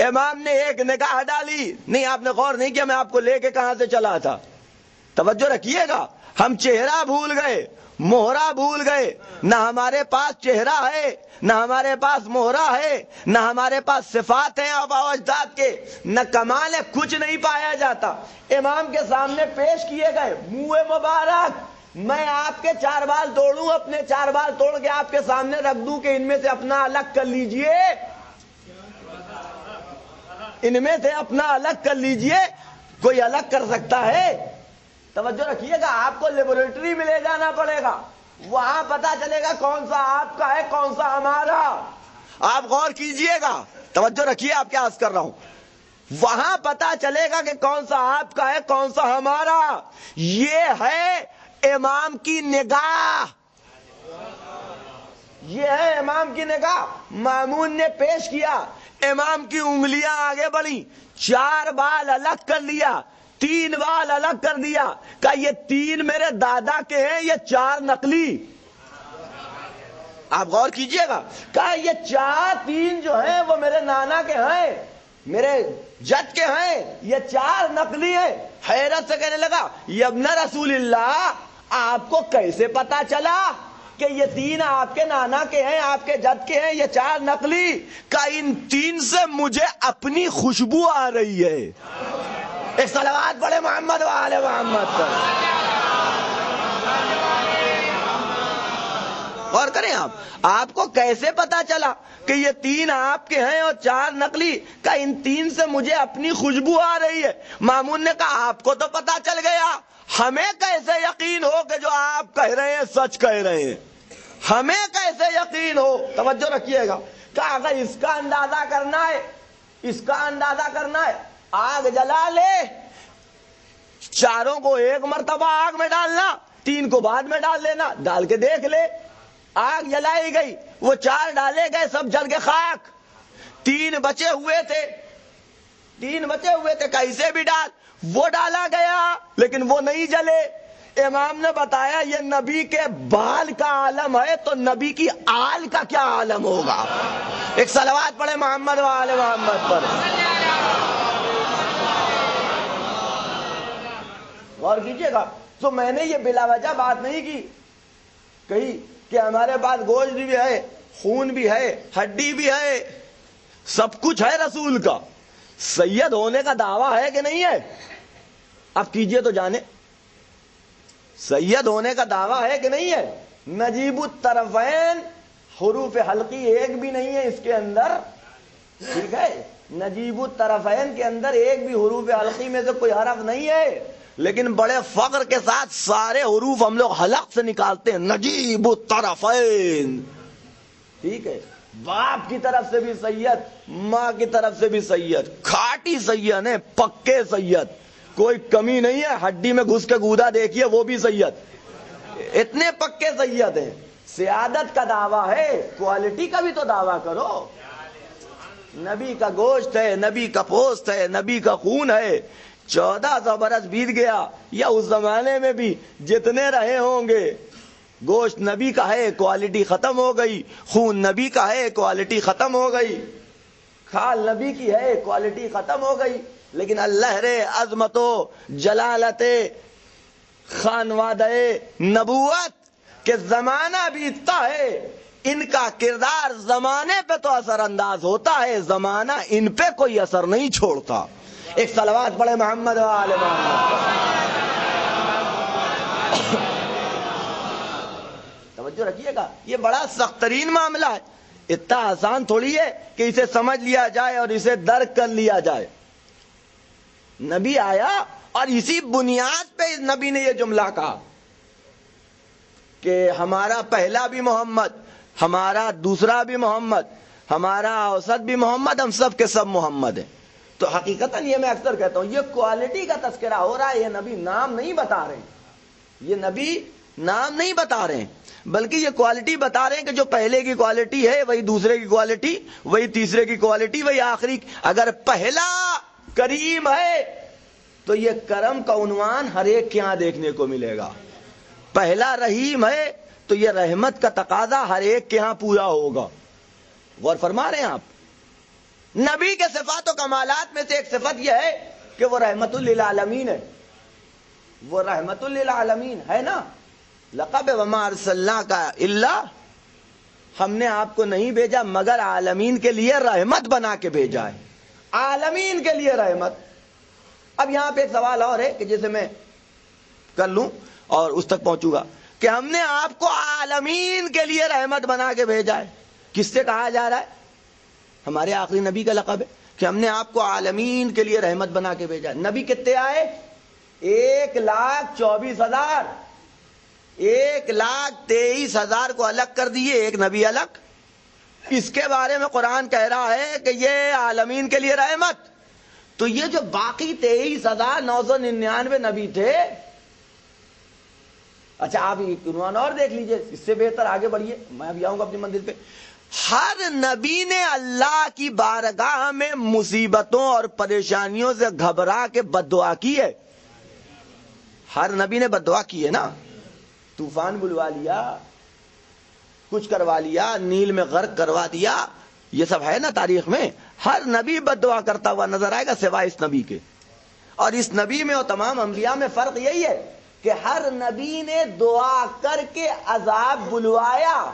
امام نے ایک نگاہ ڈالی، نہیں آپ نے غور نہیں کیا میں آپ کو لے کے کہاں سے چلا تھا. توجہ رکھیے گا، ہم چہرہ بھول گئے، مہرہ بھول گئے. نہ ہمارے پاس چہرہ ہے، نہ ہمارے پاس مہرہ ہے، نہ ہمارے پاس صفات ہیں آباء و اجداد کے، نہ کمال ہے، کچھ نہیں پایا جاتا. امام کے سامنے پیش کیے گئے منہ مبارک. میں آپ کے 4 بال توڑوں، اپنے 4 بال توڑ کے آپ کے سامنے رکھ دوں کہ ان میں سے اپنا الگ کر لیجئے، ان میں سے اپنا الگ کر لیجئے. کوئی الگ کر سکتا ہے؟ توجہ رکھیے گا، آپ کو لیبورٹری میں لے جانا پڑے گا، وہاں پتا چلے گا کون سا آپ کا ہے کون سا ہمارا. آپ غور کیجئے گا، توجہ رکھیے، آپ کیا عرض کر رہا ہوں، وہاں پتا چلے گا کہ کون سا آپ کا ہے کون سا ہمارا. یہ ہے امام کی نگاہ، یہ ہے امام کی نگاہ. مامون نے پیش کیا، امام کی انگلیاں آگے بڑھی، 4 بال الگ کر لیا، 3 بال الگ کر دیا، کہ یہ 3 میرے دادا کے ہیں، یہ 4 نقلی. آپ غور کیجئے گا، کہ یہ 3 جو ہیں وہ میرے نانا کے ہیں، میرے جد کے ہیں، یہ 4 نقلی ہیں. حیرت سے کہنے لگا، یہ ابن رسول اللہ، آپ کو کیسے پتا چلا کہ یہ 3 آپ کے نانا کے ہیں، آپ کے جد کے ہیں، یہ 4 نقلی؟ کہ ان 3 سے مجھے اپنی خوشبو آ رہی ہے. ایک صلوات پڑھے محمد و آل محمد پر. غور کریں آپ کو کیسے پتا چلا کہ یہ 3 آپ کے ہیں اور 4 نقلی؟ کہ ان 3 سے مجھے اپنی خوشبو آ رہی ہے. مامون نے کہا آپ کو تو پتا چل گیا، ہمیں کیسے یقین ہو کہ جو آپ کہہ رہے ہیں سچ کہہ رہے ہیں؟ ہمیں کیسے یقین ہو؟ توجہ رکھیے گا، کہ اگر اس کا اندازہ کرنا ہے، اس کا اندازہ کرنا ہے، آگ جلا لے، 4 کو ایک مرتبہ آگ میں ڈالنا، 3 کو بعد میں ڈال لینا، ڈال کے دیکھ لے. آگ جلائی گئی، وہ 4 ڈالے گئے، سب جل کے خاک. 3 بچے ہوئے تھے، کیسے بھی ڈال، وہ ڈالا گیا لیکن وہ نہیں جلے. امام نے بتایا یہ نبی کے بال کا عالم ہے تو نبی کی آل کا کیا عالم ہوگا. ایک صلوات پڑھے محمد و آل محمد پر. غور کیجئے گا، تو میں نے یہ بلا وجہ بات نہیں کی کہی کہ ہمارے پاس گوشت بھی ہے، خون بھی ہے، ہڈی بھی ہے، سب کچھ ہے رسول کا. سید ہونے کا دعویٰ ہے کہ نہیں ہے؟ اب کیجئے تو جانے، سید ہونے کا دعویٰ ہے کہ نہیں ہے؟ نجیب الطرفین حروف حلقی ایک بھی نہیں ہے اس کے اندر، ٹھیک ہے، نجیب الطرفین کے اندر ایک بھی حروف حلقی میں سے کوئی حرف نہیں ہے، لیکن بڑے فخر کے ساتھ سارے حروف ہم لوگ حلق سے نکالتے ہیں. نجیب الطرفین، ٹھیک ہے، باپ کی طرف سے بھی سید، ماں کی طرف سے بھی سید، کھاٹی سید ہیں، پکے سید، کوئی کمی نہیں ہے. ہڈی میں گھس کے گودا دیکھیے وہ بھی سید، اتنے پکے سید ہیں. سیادت کا دعویٰ ہے، کوالٹی کا بھی تو دعویٰ کرو. نبی کا گوشت ہے، نبی کا پوست ہے، نبی کا خون ہے. 1400 برس بیت گیا، یا اس زمانے میں بھی جتنے رہے ہوں گے، گوشت نبی کا ہے، کوالٹی ختم ہو گئی، خون نبی کا ہے، کوالٹی ختم ہو گئی، کھال نبی کی ہے، کوالٹی ختم ہو گئی. لیکن اللہ رے عظمت و جلالت خانوادہ نبوت کے زمانہ بیتتا ہے، ان کا کردار زمانے پہ تو اثر انداز ہوتا ہے، زمانہ ان پہ کوئی اثر نہیں چھوڑتا. ایک صلوات پڑھے محمد و آل محمد. توجہ رکھیے گا، یہ بڑا سخت ترین معاملہ ہے، اتنا آسان تھوڑی ہے کہ اسے سمجھ لیا جائے اور اسے درک کر لیا جائے۔ نبی آیا اور اسی بنیاد پہ نبی نے یہ جملہ کہا کہ ہمارا پہلا بھی محمد، ہمارا دوسرا بھی محمد، ہمارا اوسط بھی محمد، ہم سب کے سب محمد ہیں۔ تو حقیقتاً یہ میں اکثر کہتا ہوں، یہ کوالٹی کا تذکرہ ہو رہا ہے، یہ نبی نام نہیں بتا رہے ہیں، یہ نبی نام نہیں بتا رہے ہیں، بلکہ یہ کوالٹی بتا رہے ہیں کہ جو پہلے کی کوالٹی ہے وہی دوسرے کی کوالٹی، وہی تیسرے کی کوالٹی، وہی آخری۔ اگر پہلا کریم ہے تو یہ کرم کا عنوان ہر ایک کے یہاں دیکھنے کو ملے گا، پہلا رحیم ہے تو یہ رحمت کا تقاضا ہر ایک کے یہاں پورا ہوگا۔ غور فرما رہے ہیں آپ؟ نبی کے صفات و کمالات میں سے ایک صفت یہ ہے کہ وہ رحمت للعالمین ہے، وہ رحمت للعالمین ہے نا۔ لقب وما ارسلناک الا، ہم نے آپ کو نہیں بھیجا مگر عالمین کے لیے رحمت بنا کے بھیجا ہے، عالمین کے لیے رحمت۔ اب یہاں پہ ایک سوال اور ہے کہ جسے میں کر لوں اور اس تک پہنچوں گا کہ ہم نے آپ کو عالمین کے لیے رحمت بنا کے بھیجا ہے، کس سے کہا جا رہا ہے؟ ہمارے آخری نبی کا لقب ہے کہ ہم نے آپ کو عالمین کے لیے رحمت بنا کے بھیجا ہے۔ نبی کتنے آئے؟ 1,24,000، 1,23,000 کو الگ کر دیے، ایک نبی الگ۔ اس کے بارے میں قرآن کہہ رہا ہے کہ یہ عالمین کے لیے رحمت۔ تو یہ جو باقی 23,999 نبی تھے، اچھا آپ ایک عنوان اور دیکھ لیجئے، اس سے بہتر آگے بڑھیے، میں ابھی آؤں گا اپنی منزل پہ۔ ہر نبی نے اللہ کی بارگاہ میں مصیبتوں اور پریشانیوں سے گھبرا کے بد دعا کی ہے۔ ہر نبی نے بد دعا کی ہے نا، طوفان بلوا لیا، کچھ کروا لیا، نیل میں غرق کروا دیا، یہ سب ہے نا تاریخ میں۔ ہر نبی بد دعا کرتا ہوا نظر آئے گا سوائے اس نبی کے۔ اور اس نبی میں اور تمام انبیاء میں فرق یہی ہے کہ ہر نبی نے دعا کر کے عذاب بلوایا،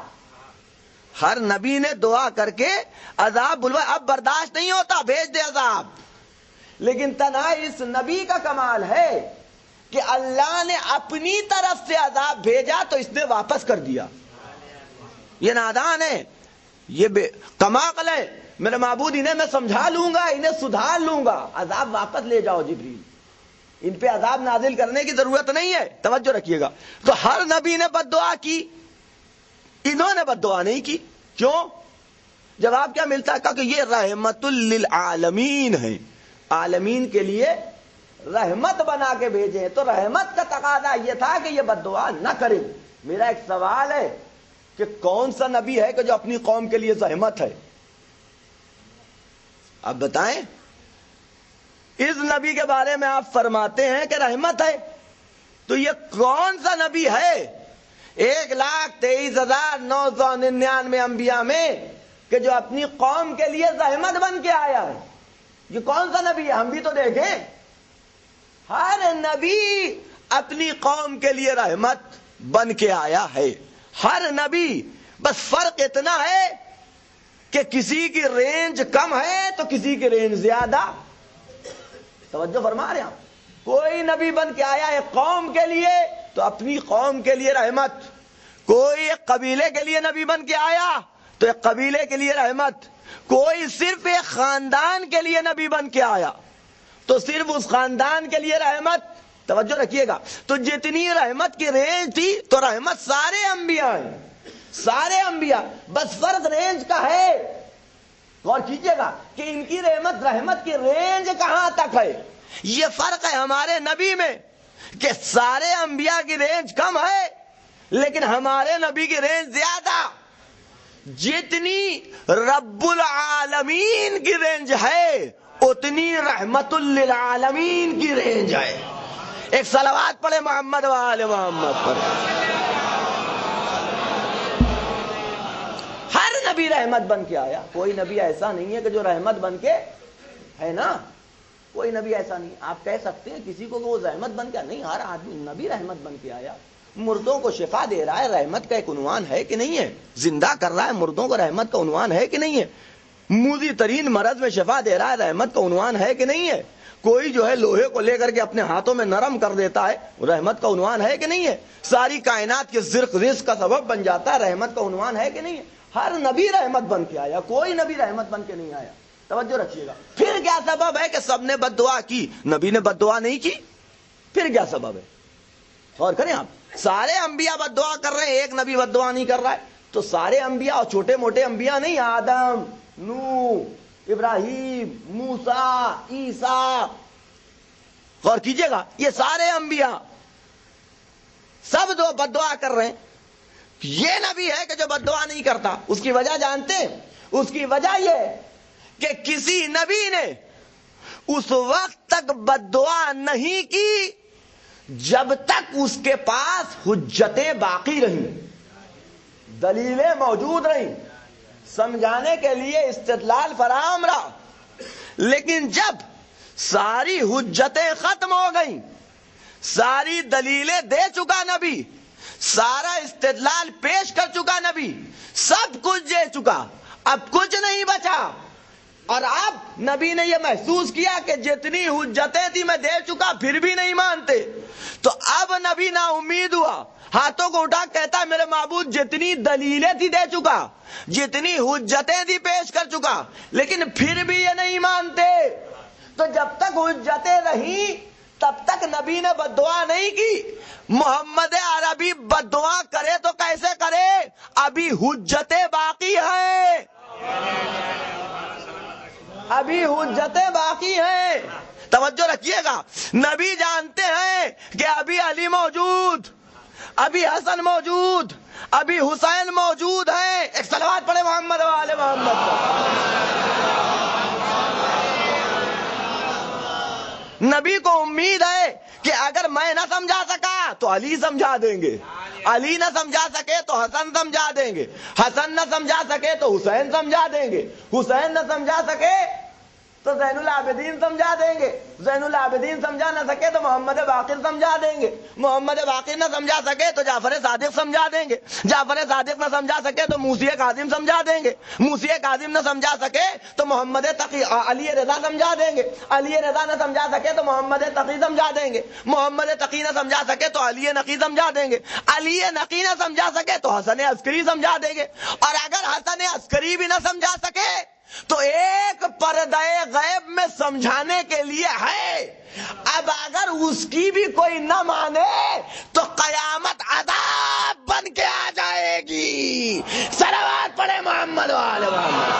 ہر نبی نے دعا کر کے عذاب بلوایا۔ اب برداشت نہیں ہوتا، بھیج دے عذاب۔ لیکن تنہا اس نبی کا کمال ہے کہ اللہ نے اپنی طرف سے عذاب بھیجا تو اس نے واپس کر دیا۔ یہ نادان ہے، یہ کماقل ہے، میرے معبود انہیں میں سمجھا لوں گا، انہیں سدھار لوں گا، عذاب واپس لے جاؤ جبریل، ان پہ عذاب نازل کرنے کی ضرورت نہیں ہے۔ توجہ رکھیے گا۔ تو ہر نبی نے بد دعا کی، انہوں نے بد دعا نہیں کی۔ کیوں؟ جواب کیا ملتا ہے؟ کہ یہ رحمت للعالمین ہے، عالمین کے لیے رحمت بنا کے بھیجے۔ تو رحمت کا تقاضا یہ تھا کہ یہ بد دعا نہ کرے۔ میرا ایک سوال ہے کہ کون سا نبی ہے کہ جو اپنی قوم کے لیے رحمت ہے؟ آپ بتائیں۔ اس نبی کے بارے میں آپ فرماتے ہیں کہ رحمت ہے، تو یہ کون سا نبی ہے 1,23,999 انبیاء میں کہ جو اپنی قوم کے لیے رحمت بن کے آیا ہے؟ یہ کون سا نبی ہے؟ ہم بھی تو دیکھیں، ہر نبی اپنی قوم کے لیے رحمت بن کے آیا ہے، ہر نبی۔ بس فرق اتنا ہے کہ کسی کی رینج کم ہے تو کسی کی رینج زیادہ۔ توجہ فرما رہے ہیں آپ؟ کوئی نبی بن کے آیا ایک قوم کے لیے تو اپنی قوم کے لیے رحمت، کوئی ایک قبیلے کے لیے نبی بن کے آیا تو ایک قبیلے کے لیے رحمت، کوئی صرف ایک خاندان کے لیے نبی بن کے آیا تو صرف اس خاندان کے لیے رحمت۔ توجہ رکھیے گا۔ تو جتنی رحمت کی رینج تھی تو رحمت سارے انبیاء ہیں، سارے انبیاء، بس فرق رینج کا ہے۔ غور کیجئے گا کہ ان کی رحمت کی رینج کہاں تک ہے۔ یہ فرق ہے ہمارے نبی میں کہ سارے انبیاء کی رینج کم ہے لیکن ہمارے نبی کی رینج زیادہ۔ جتنی رب العالمین کی رینج ہے اتنی رحمت للعالمین کی رینج ہے۔ ایک صلوات پڑھے محمد و آل محمد پر۔ ہر نبی رحمت بن کے آیا، کوئی نبی ایسا نہیں ہے کہ جو رحمت بن کے ہے نا، کوئی نبی ایسا نہیں۔ آپ کہہ سکتے ہیں کسی کو کہ وہ رحمت بن کے نہیں، ہر آدمی نبی رحمت بن کے آیا۔ مردوں کو شفا دے رہا ہے، رحمت کا ایک عنوان ہے کہ نہیں ہے؟ زندہ کر رہا ہے، مردوں کو رحمت کا عنوان ہے کہ نہیں ہے؟ موذی ترین مرض میں شفا دے رہا ہے، رحمت کا عنوان ہے کہ نہیں ہے؟ کوئی جو ہے لوہے کو لے کر کے اپنے ہاتھوں میں نرم کر دیتا ہے، رحمت کا عنوان ہے کہ نہیں ہے؟ ساری کائنات کے رزق کا سبب بن جاتا ہے، رحمت کا عنوان ہے کہ نہیں ہے؟ ہر نبی رحمت بن کے آیا، کوئی نبی رحمت بن کے نہیں آیا، توجہ رکھیے گا۔ پھر کیا سبب ہے کہ سب نے بد دعا کی، نبی نے بد دعا نہیں کی؟ پھر کیا سبب ہے؟ غور کریں آپ، سارے انبیاء بد دعا کر رہے ہیں، ایک نبی بد دعا نہیں کر رہا ہے، تو سارے انبیاء اور چھوٹے موٹے انبیاء نہیں، آدم، نوح، ابراہیم، موسیٰ، عیسیٰ، غور کیجئے گا، یہ سارے انبیاء سب دو بد دعا کر رہے ہیں۔ یہ نبی ہے کہ جو بد دعا نہیں کرتا۔ اس کی وجہ جانتے ہیں؟ اس کی وجہ یہ کہ کسی نبی نے اس وقت تک بد دعا نہیں کی جب تک اس کے پاس حجتیں باقی رہیں، دلیلیں موجود رہیں، سمجھانے کے لیے استدلال فراہم رہا۔ لیکن جب ساری حجتیں ختم ہو گئیں، ساری دلیلیں دے چکا نبی، سارا استدلال پیش کر چکا نبی، سب کچھ دے چکا، اب کچھ نہیں بچا، اور اب نبی نے یہ محسوس کیا کہ جتنی حجتیں تھی میں دے چکا پھر بھی نہیں مانتے، تو اب نبی نا امید ہوا، ہاتھوں کو اٹھا کہتا میرے معبود جتنی دلیلیں تھی دے چکا، جتنی حجتیں تھی پیش کر چکا، لیکن پھر بھی یہ نہیں مانتے۔ تو جب تک حجتیں رہیں تب تک نبی نے بد دعا نہیں کی۔ محمد عربی بد دعا کرے تو کیسے کرے؟ ابھی حجتیں باقی ہیں، ابھی حجتیں باقی ہیں، توجہ رکھیے گا۔ نبی جانتے ہیں کہ ابھی علی موجود، ابھی حسن موجود، ابھی حسین موجود ہیں۔ ایک صلوات پڑھے محمد و آل محمد۔ نبی کو امید ہے کہ اگر میں نہ سمجھا سکا تو علی سمجھا دیں گے، علی نہ سمجھا سکے تو حسن سمجھا دیں گے، حسن نہ سمجھا سکے تو حسین سمجھا دیں گے، حسین نہ سمجھا سکے تو زین العابدین سمجھا دیں گے، زین العابدین سمجھا نہ سکے تو محمد باقر سمجھا دیں گے، محمد باقر نہ سمجھا سکے تو جعفر صادق سمجھا دیں گے، جعفر صادق نہ سمجھا سکے تو موسی کاظم سمجھا دیں گے، موسی کاظم نہ سمجھا سکے تو محمد تقی علی رضا سمجھا دیں گے، علی رضا نہ سمجھا سکے تو محمد تقی سمجھا دیں گے، محمد تقی نہ سمجھا سکے تو علی نقی سمجھا دیں گے، علی نقی نہ سمجھا سکے تو حسن عسکری سمجھا دیں گے، اور اگر حسن عسکری بھی نہ سمجھا سکے تو ایک پردہ غیب میں سمجھانے کے لیے ہے، اب اگر اس کی بھی کوئی نہ مانے تو قیامت عذاب بن کے آ جائے گی۔ صلوات پڑھے محمد و آل محمد۔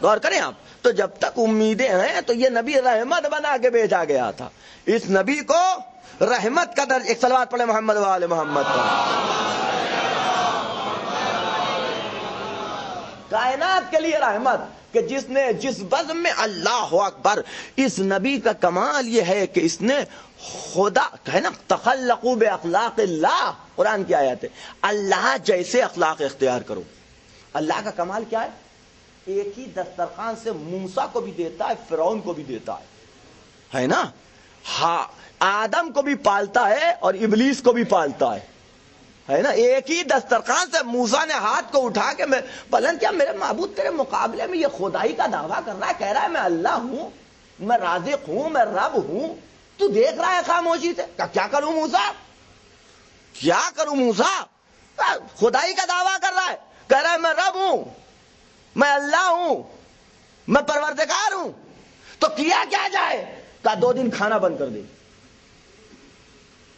غور کریں آپ، تو جب تک امیدیں ہیں تو یہ نبی رحمت بنا کے بھیجا گیا تھا، اس نبی کو رحمت کا درجہ۔ ایک صلوات پڑھے محمد و آل محمد پر۔ کائنات کے لیے رحمت کہ جس بزم میں اللہ اکبر، اس نبی کا کمال یہ ہے کہ اس نے خدا ہے نا تخلقوا باخلاق اللہ، قرآن کی آیت ہے، اللہ جیسے اخلاق اختیار کرو۔ اللہ کا کمال کیا ہے؟ ایک ہی دسترخوان سے موسیٰ کو بھی دیتا ہے، فرعون کو بھی دیتا ہے نا، ہاں آدم کو بھی پالتا ہے اور ابلیس کو بھی پالتا ہے نا، ایک ہی دسترخوان سے موسیٰ نے ہاتھ کو اٹھا کے میں بلند کیا، میرے معبود تیرے مقابلے میں یہ خدائی کا دعویٰ کر رہا ہے، کہہ رہا ہے میں اللہ ہوں، میں رازق ہوں، میں رب ہوں، تو دیکھ رہا ہے خاموشی سے، کیا کروں موسیٰ، کیا کروں موسیٰ، خدائی کا دعویٰ کر رہا ہے، کہہ رہا ہے میں رب ہوں، میں اللہ ہوں، میں پروردگار ہوں، تو کیا جائے؟ کہا 2 دن کھانا بند کر دے،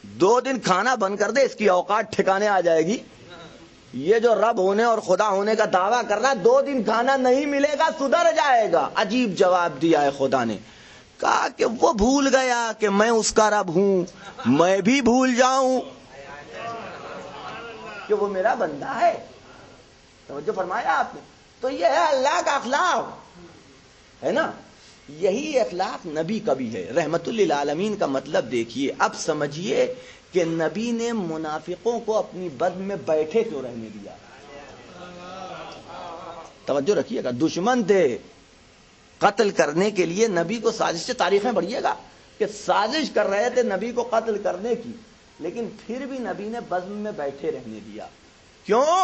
2 دن کھانا بند کر دے، اس کی اوقات ٹھکانے آ جائے گی۔ یہ جو رب ہونے اور خدا ہونے کا دعویٰ کر رہا ہے، 2 دن کھانا نہیں ملے گا، سدھر جائے گا۔ عجیب جواب دیا ہے خدا نے، کہا کہ وہ بھول گیا کہ میں اس کا رب ہوں، میں بھی بھول جاؤں کہ وہ میرا بندہ ہے۔ توجہ فرمایا آپ نے؟ تو یہ ہے اللہ کا اخلاق، ہے نا، یہی اخلاق نبی کا بھی ہے۔ رحمت للعالمین کا مطلب دیکھیے، اب سمجھیے کہ نبی نے منافقوں کو اپنی بد میں بیٹھے کیوں رہنے دیا۔ توجہ رکھیے گا، دشمن تھے قتل کرنے کے لیے نبی کو، سازش سے تاریخیں پڑھیے گا کہ سازش کر رہے تھے نبی کو قتل کرنے کی، لیکن پھر بھی نبی نے بزم میں بیٹھے رہنے دیا۔ کیوں؟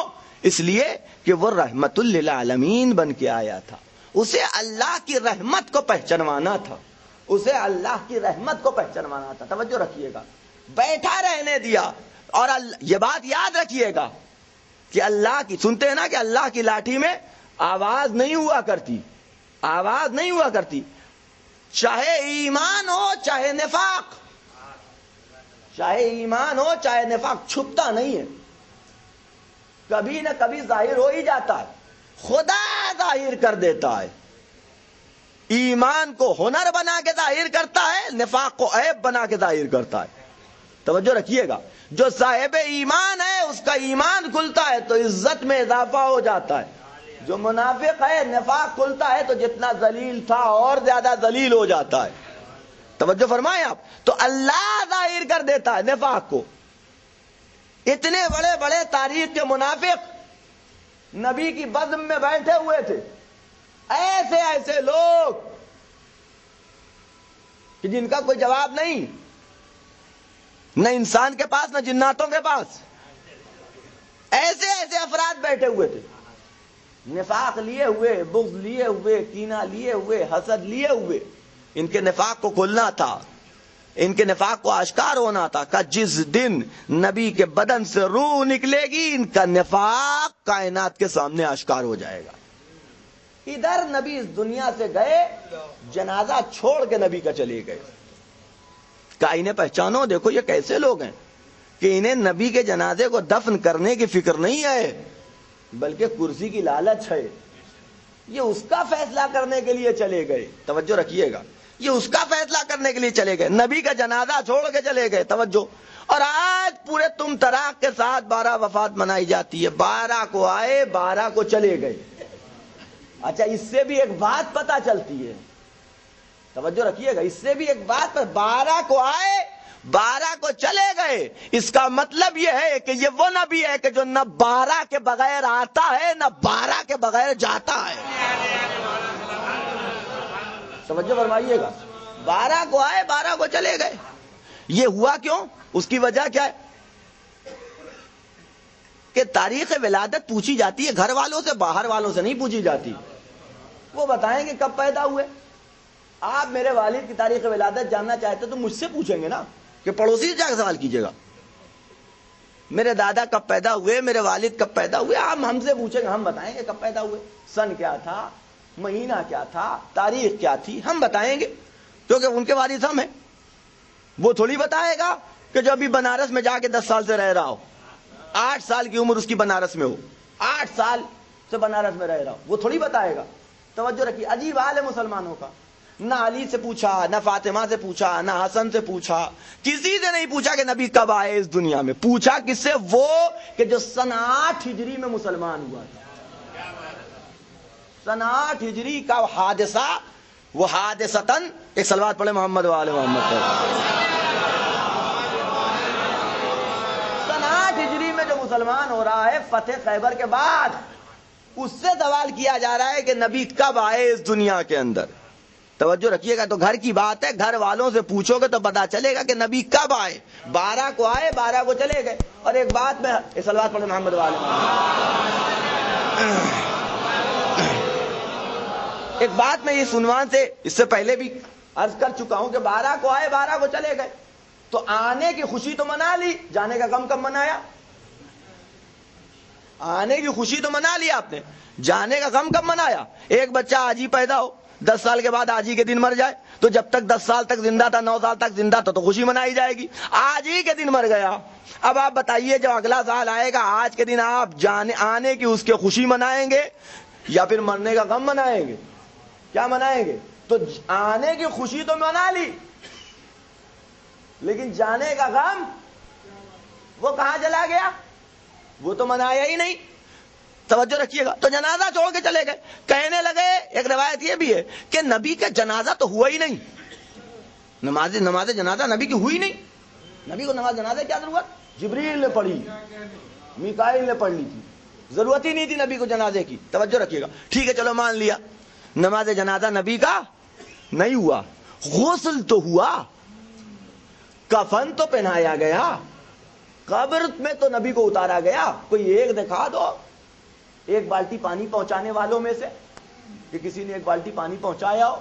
اس لیے کہ وہ رحمت للعالمین بن کے آیا تھا، اسے اللہ کی رحمت کو پہچانوانا تھا، اسے اللہ کی رحمت کو پہچانوانا تھا۔ توجہ رکھیے گا، بیٹھا رہنے دیا۔ اور یہ بات یاد رکھیے گا کہ اللہ کی، سنتے ہیں نا کہ اللہ کی لاٹھی میں آواز نہیں ہوا کرتی، آواز نہیں ہوا کرتی، چاہے ایمان ہو چاہے نفاق، چاہے ایمان ہو چاہے نفاق، چھپتا نہیں ہے، کبھی نہ کبھی ظاہر ہو ہی جاتا ہے، خدا ظاہر کر دیتا ہے، ایمان کو ہنر بنا کے ظاہر کرتا ہے، نفاق کو عیب بنا کے ظاہر کرتا ہے۔ توجہ رکھیے گا، جو صاحب ایمان ہے اس کا ایمان کھلتا ہے تو عزت میں اضافہ ہو جاتا ہے، جو منافق ہے نفاق کھلتا ہے تو جتنا ذلیل تھا اور زیادہ ذلیل ہو جاتا ہے۔ توجہ فرمائیں آپ، تو اللہ ظاہر کر دیتا ہے نفاق کو۔ اتنے بڑے بڑے تاریخ کے منافق نبی کی بزم میں بیٹھے ہوئے تھے، ایسے ایسے لوگ کہ جن کا کوئی جواب نہیں، نہ انسان کے پاس نہ جناتوں کے پاس، ایسے ایسے افراد بیٹھے ہوئے تھے، نفاق لیے ہوئے، بغض لیے ہوئے، کینہ لیے ہوئے، حسد لیے ہوئے۔ ان کے نفاق کو کھلنا تھا، ان کے نفاق کو آشکار ہونا تھا کہ جس دن نبی کے بدن سے روح نکلے گی ان کا نفاق کائنات کے سامنے آشکار ہو جائے گا۔ ادھر نبی اس دنیا سے گئے، جنازہ چھوڑ کے نبی کا چلے گئے، کہ انہیں پہچانو، دیکھو یہ کیسے لوگ ہیں کہ انہیں نبی کے جنازے کو دفن کرنے کی فکر نہیں ہے بلکہ کرسی کی لالچ ہے، یہ اس کا فیصلہ کرنے کے لیے چلے گئے۔ توجہ رکھیے گا، یہ اس کا فیصلہ کرنے کے لیے چلے گئے، نبی کا جنازہ چھوڑ کے چلے گئے۔ توجہ، اور آج پورے تم تراق کے ساتھ 12 وفات منائی جاتی ہے، 12 کو آئے 12 کو چلے گئے۔ اچھا، اس سے بھی ایک بات پتہ چلتی ہے، توجہ رکھیے گا، اس سے بھی ایک بات پر 12 کو آئے 12 کو چلے گئے، اس کا مطلب یہ ہے کہ یہ وہ نبی ہے کہ جو نہ 12 کے بغیر آتا ہے نہ 12 کے بغیر جاتا ہے۔ توجہ فرمائیے گا، 12 کو آئے 12 کو چلے گئے۔ یہ ہوا کیوں؟ اس کی وجہ کیا ہے کہ تاریخ ولادت پوچھی جاتی ہے گھر والوں سے، باہر والوں سے نہیں پوچھی جاتی۔ وہ بتائیں گے کب پیدا ہوئے۔ آپ میرے والد کی تاریخ ولادت جاننا چاہتے تو مجھ سے پوچھیں گے نا، کہ پڑوسی سے جا کے سوال کیجیے گا میرے دادا کب پیدا ہوئے، میرے والد کب پیدا ہوئے، آپ ہم سے پوچھیں گے، ہم بتائیں گے کب پیدا ہوئے، سن کیا تھا، مہینہ کیا تھا، تاریخ کیا تھی، ہم بتائیں گے، کیونکہ ان کے وارث ہم ہیں۔ وہ تھوڑی بتائے گا کہ جو ابھی بنارس میں جا کے 10 سال سے رہ رہا ہو، 8 سال کی عمر اس کی بنارس میں ہو، 8 سال سے بنارس میں رہ رہا ہو، وہ تھوڑی بتائے گا۔ توجہ رکھیے، عجیب حال ہے مسلمانوں کا، نہ علی سے پوچھا، نہ فاطمہ سے پوچھا، نہ حسن سے پوچھا، کسی سے نہیں پوچھا کہ نبی کب آئے اس دنیا میں۔ پوچھا کس سے؟ وہ کہ جو سن 8 ہجری میں مسلمان ہوا تھا۔ سن 8 ہجری کا حادثہ، وہ حادثتاً، ایک صلوات پڑھے محمد وآل محمد پر۔ سن 8 ہجری میں جو مسلمان ہو رہا ہے فتح خیبر کے بعد، اس سے سوال کیا جا رہا ہے کہ نبی کب آئے اس دنیا کے اندر۔ توجہ رکھیے گا، تو گھر کی بات ہے، گھر والوں سے پوچھو گے تو پتا چلے گا کہ نبی کب آئے۔ 12 کو آئے 12 کو چلے گئے۔ اور ایک بات میں، صلوات پڑھے محمد والے، ایک بات میں اس عنوان سے اس سے پہلے بھی عرض کر چکا ہوں کہ 12 کو آئے 12 کو چلے گئے، تو آنے کی خوشی تو منا لی، جانے کا غم کب منایا؟ آنے کی خوشی تو منا لی آپ نے، جانے کا غم کب منایا؟ ایک بچہ آج ہی پیدا ہو، 10 سال کے بعد آج ہی کے دن مر جائے، تو جب تک 10 سال تک زندہ تھا، 9 سال تک زندہ تھا تو خوشی منائی جائے گی۔ آج ہی کے دن مر گیا، اب آپ بتائیے جب اگلا سال آئے گا آج کے دن آپ آنے کی اس کے خوشی منائیں گے یا پھر مرنے کا غم منائیں گے؟ کیا منائیں گے؟ تو آنے کی خوشی تو منا لی، لیکن جانے کا غم وہ کہاں چلا گیا؟ وہ تو منایا ہی نہیں۔ توجہ رکھیے گا، تو جنازہ چھوڑ کے چلے گئے۔ کہنے لگے، ایک روایت یہ بھی ہے کہ نبی کا جنازہ تو ہوا ہی نہیں، نماز جنازہ نبی کی ہوئی نہیں۔ نبی کو نماز جنازہ کیا ضرورت؟ جبریل نے پڑھی، میکائیل نے پڑھ لی تھی، ضرورت ہی نہیں تھی نبی کو جنازے کی۔ توجہ رکھیے گا، ٹھیک ہے چلو مان لیا نماز جنازہ نبی کا نہیں ہوا، غسل تو ہوا، کفن تو پہنایا گیا، قبر میں تو نبی کو اتارا گیا، کوئی ایک دکھا دو، ایک بالٹی پانی پہنچانے والوں میں سے کہ کسی نے ایک بالٹی پانی پہنچایا ہو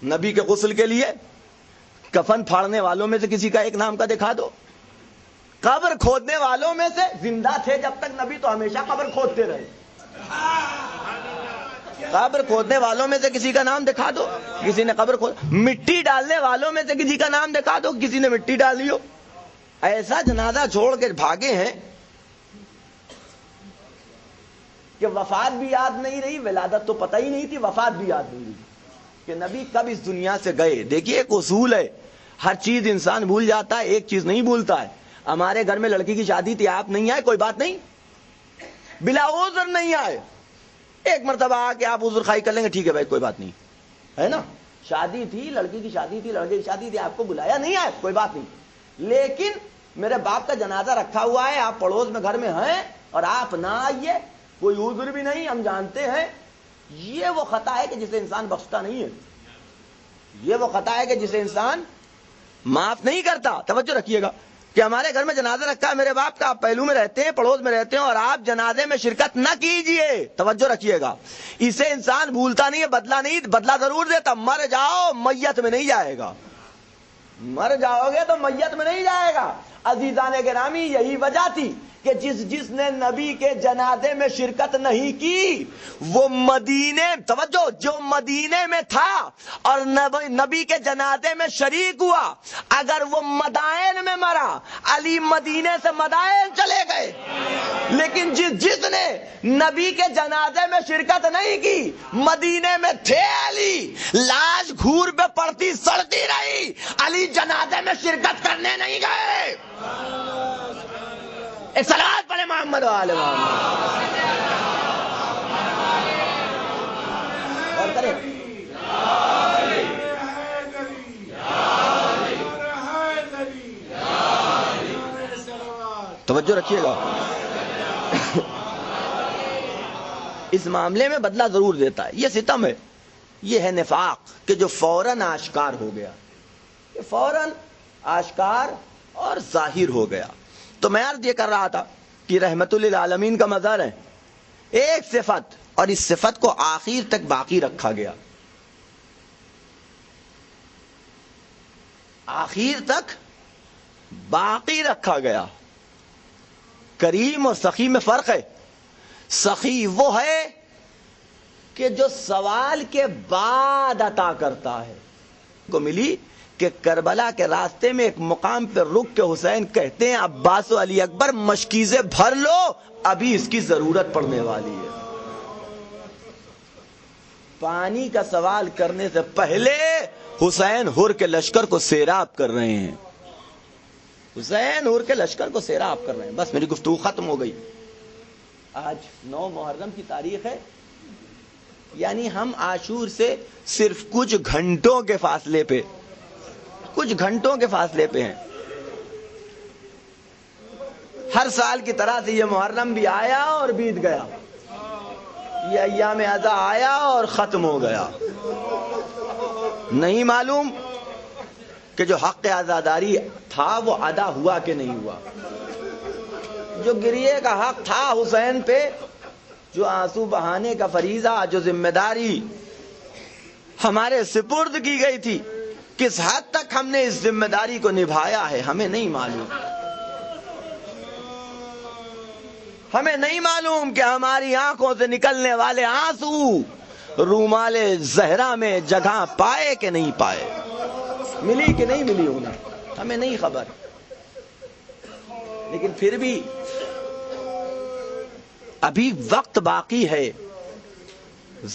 نبی کے غسل کے لیے، کفن پھاڑنے والوں میں سے کسی کا ایک نام کا دکھا دو، قبر کھودنے والوں میں سے زندہ تھے جب تک نبی تو ہمیشہ قبر کھودتے رہے، قبر کھودنے والوں میں سے کسی کا نام دکھا دو، کسی نے قبر کھود، مٹی ڈالنے والوں میں سے کسی کا نام دکھا دو، کسی نے مٹی ڈالی ہو۔ ایسا جنازہ چھوڑ کے بھاگے ہیں کہ وفات بھی یاد نہیں رہی، ولادت تو پتہ ہی نہیں تھی، وفات بھی یاد نہیں رہی کہ نبی کب اس دنیا سے گئے۔ دیکھیے ایک اصول ہے، ہر چیز انسان بھول جاتا ہے، ایک چیز نہیں بھولتا ہے۔ ہمارے گھر میں لڑکی کی شادی تھی، آپ نہیں آئے، کوئی بات نہیں، بلا عذر نہیں آئے، ایک مرتبہ آ کے آپ عذر خائی کر لیں گے، ٹھیک ہے بھائی کوئی بات نہیں، ہے نا، شادی تھی، لڑکی کی شادی تھی، لڑکے کی شادی تھی، آپ کو بلایا نہیں آئے، کوئی بات نہیں، لیکن میرے باپ کا جنازہ رکھا ہوا ہے، آپ پڑوس میں گھر میں ہیں اور آپ نہ آئیے، کوئی عذر بھی نہیں، ہم جانتے ہیں، یہ وہ خطا ہے کہ جسے انسان بخشتا نہیں ہے، یہ وہ خطا ہے کہ جسے انسان معاف نہیں کرتا۔ توجہ رکھیے گا کہ ہمارے گھر میں جنازہ رکھا ہے میرے باپ کا، آپ پہلو میں رہتے ہیں، پڑوس میں رہتے ہیں اور آپ جنازے میں شرکت نہ کیجئے، توجہ رکھیے گا، اسے انسان بھولتا نہیں ہے، بدلہ ضرور دیتا، مر جاؤ میت میں نہیں جائے گا، مر جاؤ گے تو میت میں نہیں جائے گا۔ عزیزان گرامی یہی وجہ تھی کہ جس نے نبی کے جنازے میں شرکت نہیں کی وہ مدینے، توجہ، جو مدینے میں تھا اور نبی کے جنازے میں شریک ہوا، اگر وہ مدائن میں مرا، علی مدینے سے مدائن چلے گئے، لیکن جس نے نبی کے جنازے میں شرکت نہیں کی، مدینے میں تھے علی، لاش گھور پہ پڑتی سڑتی رہی، علی جنازے میں شرکت کرنے نہیں گئے۔ ایک صلوات پڑھے محمد و آل محمد اور کریں۔ توجہ رکھیے گا، اس معاملے میں بدلہ ضرور دیتا ہے، یہ ستم ہے، یہ ہے نفاق کہ جو فوراً آشکار ہو گیا، یہ فوراً آشکار اور ظاہر ہو گیا۔ تو میں عرض یہ کر رہا تھا کہ رحمت للعالمین کا مظہر ہے ایک صفت، اور اس صفت کو آخر تک باقی رکھا گیا، آخر تک باقی رکھا گیا۔ کریم اور سخی میں فرق ہے، سخی وہ ہے کہ جو سوال کے بعد عطا کرتا ہے۔ کو ملی کہ کربلا کے راستے میں ایک مقام پہ رک کے حسین کہتے ہیں عباس و علی اکبر مشکیزیں بھر لو، ابھی اس کی ضرورت پڑنے والی ہے۔ پانی کا سوال کرنے سے پہلے حسین ہر کے لشکر کو سیراب کر رہے ہیں، حسین ہر کے لشکر کو سیراب کر رہے ہیں۔ بس میری گفتگو ختم ہو گئی۔ آج 9 محرم کی تاریخ ہے، یعنی ہم عاشور سے صرف کچھ گھنٹوں کے فاصلے پہ ہیں۔ ہر سال کی طرح سے یہ محرم بھی آیا اور بیت گیا، یہ ایام اعزا آیا اور ختم ہو گیا۔ نہیں معلوم کہ جو حق عزاداری تھا وہ ادا ہوا کہ نہیں ہوا، جو گریے کا حق تھا حسین پہ، جو آنسو بہانے کا فریضہ، جو ذمہ داری ہمارے سپرد کی گئی تھی، کس حد تک ہم نے اس ذمہ داری کو نبھایا ہے ہمیں نہیں معلوم۔ ہمیں نہیں معلوم کہ ہماری آنکھوں سے نکلنے والے آنسو رومال زہرا میں جگہ پائے کہ نہیں پائے، ملی کہ نہیں ملی انہیں، ہمیں نہیں خبر۔ لیکن پھر بھی ابھی وقت باقی ہے،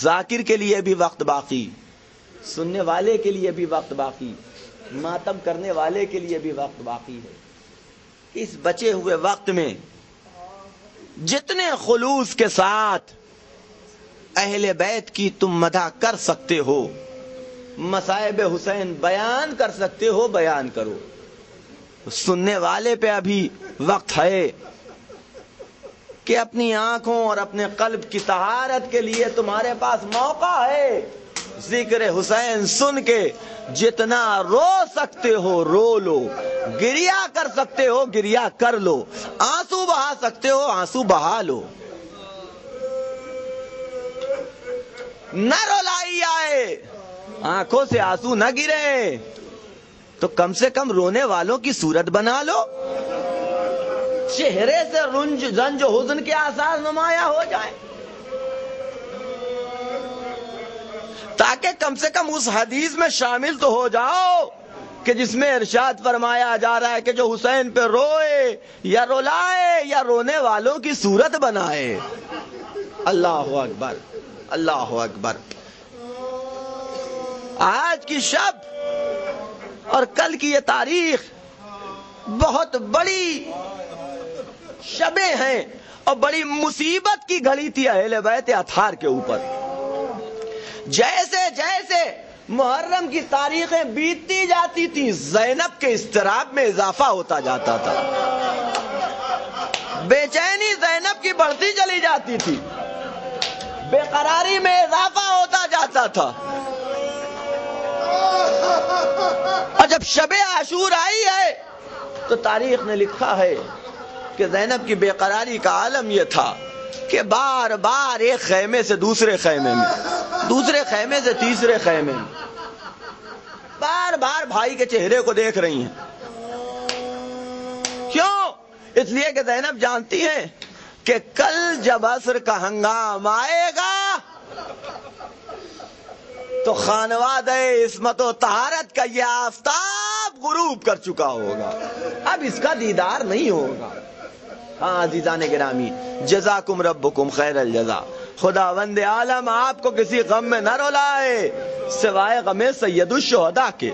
ذاکر کے لیے بھی وقت باقی، سننے والے کے لیے بھی وقت باقی، ماتم کرنے والے کے لیے بھی وقت باقی ہے۔ اس بچے ہوئے وقت میں جتنے خلوص کے ساتھ اہل بیت کی تم مدح کر سکتے ہو، مصائب حسین بیان کر سکتے ہو، بیان کرو۔ سننے والے پہ ابھی وقت ہے کہ اپنی آنکھوں اور اپنے قلب کی طہارت کے لیے تمہارے پاس موقع ہے، ذکر حسین سن کے جتنا رو سکتے ہو رو لو، گریا کر سکتے ہو گریا کر لو، آنسو بہا سکتے ہو آنسو بہا لو۔ نہ رولائی آئے، آنکھوں سے آنسو نہ گرے تو کم سے کم رونے والوں کی صورت بنا لو، چہرے سے رنج و حزن کے آثار نمایاں ہو جائیں، تاکہ کم سے کم اس حدیث میں شامل تو ہو جاؤ کہ جس میں ارشاد فرمایا جا رہا ہے کہ جو حسین پہ روئے یا رولائے یا رونے والوں کی صورت بنائے۔ اللہ اکبر، اللہ اکبر۔ آج کی شب اور کل کی یہ تاریخ بہت بڑی شبیں ہیں اور بڑی مصیبت کی گھڑی تھی اہل بیت اطہار کے اوپر۔ جیسے جیسے محرم کی تاریخیں بیتتی جاتی تھی، زینب کے اضطراب میں اضافہ ہوتا جاتا تھا، بے چینی زینب کی بڑھتی چلی جاتی تھی، بے قراری میں اضافہ ہوتا جاتا تھا۔ اور جب شب عاشور آئی ہے تو تاریخ نے لکھا ہے کہ زینب کی بے قراری کا عالم یہ تھا کہ بار بار ایک خیمے سے دوسرے خیمے میں، دوسرے خیمے سے تیسرے خیمے میں بار بار بھائی کے چہرے کو دیکھ رہی ہیں۔ کیوں؟ اس لیے کہ زینب جانتی ہیں کہ کل جب عصر کا ہنگام آئے گا تو خانوادہ عصمت و طہارت کا یہ آفتاب غروب کر چکا ہوگا، اب اس کا دیدار نہیں ہوگا۔ ہاں عزیزان گرامی، جزاکم ربکم خیر الجزا۔ خداوند عالم آپ کو کسی غم میں نہ رولائے سوائے غم سید الشہداء کے۔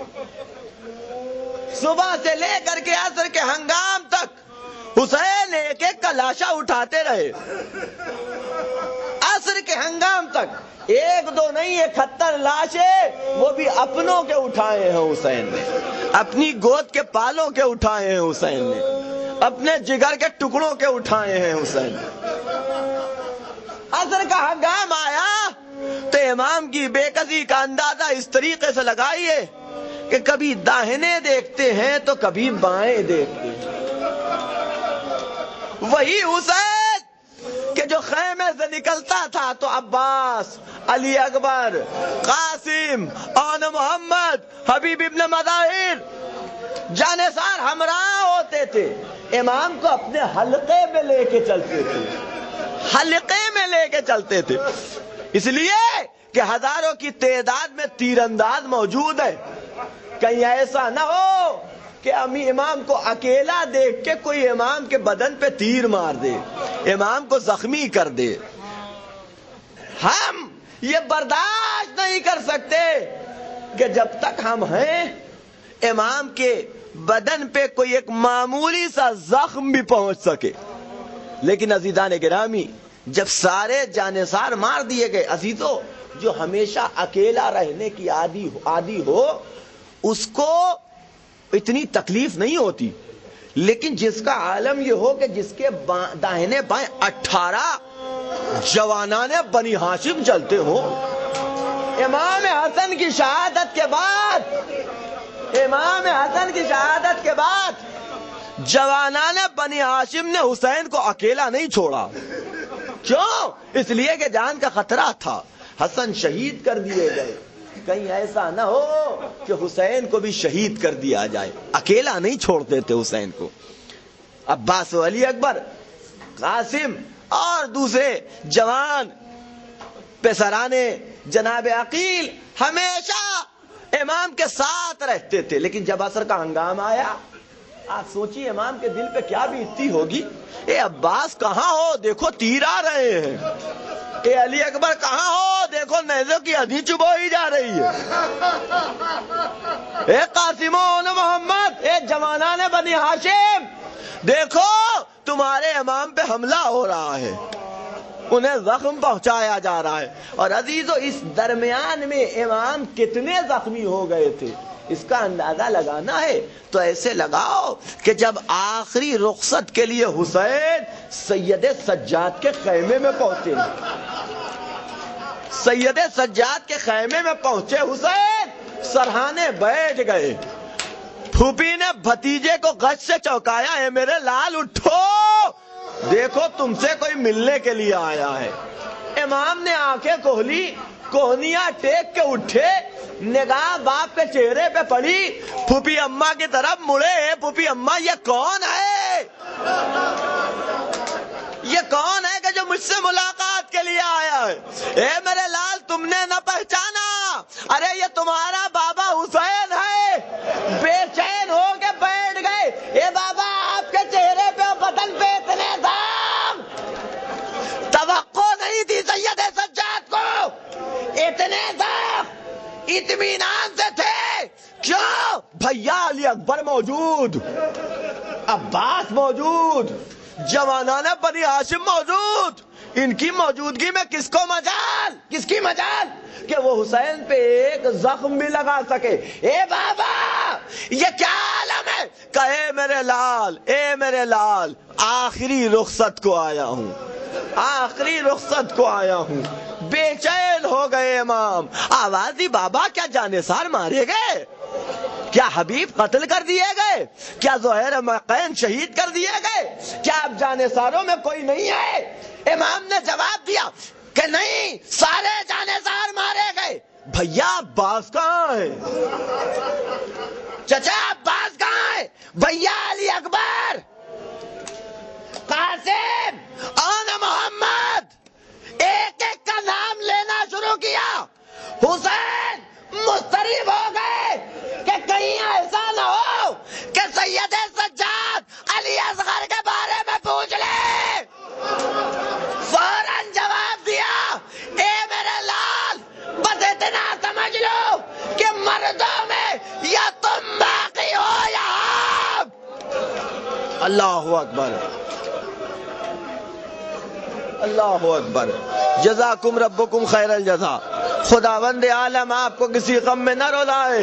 صبح سے لے کر کے عصر کے ہنگام تک حسین ایک ایک کا لاشا اٹھاتے رہے، عصر کے ہنگام تک ایک دو نہیں 71 لاشیں وہ بھی اپنوں کے اٹھائے ہیں حسین نے، اپنی گود کے پالوں کے اٹھائے ہیں حسین نے، اپنے جگر کے ٹکڑوں کے اٹھائے ہیں حسین نے۔ عصر کا ہنگام آیا تو امام کی بے کسی کا اندازہ اس طریقے سے لگائیے کہ کبھی داہنے دیکھتے ہیں تو کبھی بائیں دیکھتے ہیں۔ وہی حسین کہ جو خیمے سے نکلتا تھا تو عباس، علی اکبر، قاسم، آن محمد، حبیب ابن مظاہر جانثار ہمراہ ہوتے تھے، امام کو اپنے حلقے میں لے کے چلتے تھے، حلقے میں لے کے چلتے تھے، اس لیے کہ ہزاروں کی تعداد میں تیر انداز موجود ہے، کہیں ایسا نہ ہو کہ امام کو اکیلا دیکھ کے کوئی امام کے بدن پہ تیر مار دے، امام کو زخمی کر دے۔ ہم یہ برداشت نہیں کر سکتے کہ جب تک ہم ہیں امام کے بدن پہ کوئی ایک معمولی سا زخم بھی پہنچ سکے۔ لیکن عزیزان گرامی، جب سارے جانثار مار دیے گئے، عزیزو جو ہمیشہ اکیلا رہنے کی عادی ہو اس کو اتنی تکلیف نہیں ہوتی، لیکن جس کا عالم یہ ہو کہ جس کے داہنے بائیں 18 جوانان بنی ہاشم چلتے ہوں، امام حسن کی شہادت کے بعد، امام حسن کی شہادت کے بعد جوانان بنی ہاشم نے حسین کو اکیلا نہیں چھوڑا۔ کیوں؟ اس لیے کہ جان کا خطرہ تھا، حسن شہید کر دیے گئے، کہیں ایسا نہ ہو کہ حسین کو بھی شہید کر دیا جائے، اکیلا نہیں چھوڑتے تھے حسین کو۔ عباس و علی اکبر، قاسم اور دوسرے جوان پیسرانے جناب عقیل ہمیشہ امام کے ساتھ رہتے تھے، لیکن جب عصر کا ہنگام آیا، آپ سوچیے امام کے دل پہ کیا بیتتی ہوگی۔ اے عباس کہاں ہو، دیکھو تیر آ رہے ہیں، اے علی اکبر کہاں ہو، دیکھو نیزوں کی ادھی چبوئی جا رہی ہے، اے قاسم و محمد، اے جوانان بنی ہاشم، دیکھو تمہارے امام پہ حملہ ہو رہا ہے، انہیں زخم پہنچایا جا رہا ہے۔ اور عزیزو اس درمیان میں امام کتنے زخمی ہو گئے تھے اس کا اندازہ لگانا ہے تو ایسے لگاؤ کہ جب آخری رخصت کے لیے حسین سید سجاد کے خیمے میں پہنچے، سید سجاد کے خیمے میں پہنچے حسین، سرہانے بیٹھ گئے۔ پھوپھی نے بھتیجے کو غش سے چوکایا، اے میرے لال اٹھو، دیکھو تم سے کوئی ملنے کے لیے آیا ہے۔ امام نے آنکھیں کھولی، کوہنیاں ٹیک کے اٹھے، نگاہ باپ کے چہرے پہ پڑی، پھوپھی اماں کی طرف مڑے، اے پھوپھی اماں یہ کون ہے؟ یہ کون ہے کہ جو مجھ سے ملاقات کے لیے آیا ہے؟ اے میرے لال تم نے نہ پہچانا؟ ارے یہ تمہارا بابا حسین ہے۔ بے چین ہو کے بیٹھ گئے۔ اے بابا آپ کے چہرے پہ اور بدن پہ اتنے داغ، توقع نہیں تھی سید سجاد کو، اتنے داغ اطمینان سے تھے۔ کیوں؟ بھیا علی اکبر موجود، عباس موجود، جوانان بنی ہاشم موجود، ان کی موجودگی میں کس کو مجال، کس کی مجال کہ وہ حسین پہ ایک زخم بھی لگا سکے۔ اے بابا یہ کیا عالم ہے؟ کہے میرے لال، اے میرے لال آخری رخصت کو آیا ہوں، آخری رخصت کو آیا ہوں۔ بے چین ہو گئے امام، آواز دی بابا کیا جانثار مارے گئے؟ کیا حبیب قتل کر دیے گئے؟ کیا زہیر مقین شہید کر دیے گئے؟ کیا اب جانثاروں میں کوئی نہیں ہے؟ امام نے جواب دیا کہ نہیں، سارے جانثار مارے گئے۔ بھیا عباس کہاں ہے؟ چچا عباس کہاں ہے؟ بھیا علی اکبر، قاسم اور محمد، ایک ایک کا نام لینا شروع کیا۔ حسین مضطرب ہو گئے کہ کہیں ایسا نہ ہو کہ سید سجاد علی اصغر کے بارے میں پوچھ لے۔ فوراً جواب دیا، اے میرے لال بس اتنا سمجھ لو کہ مردوں میں یا تم باقی ہو یا ہم۔ اللہ اکبر، اللہ اکبر۔ جزاکم ربکم خیر الجزا۔ خداوند عالم آپ کو کسی غم میں نہ رلائے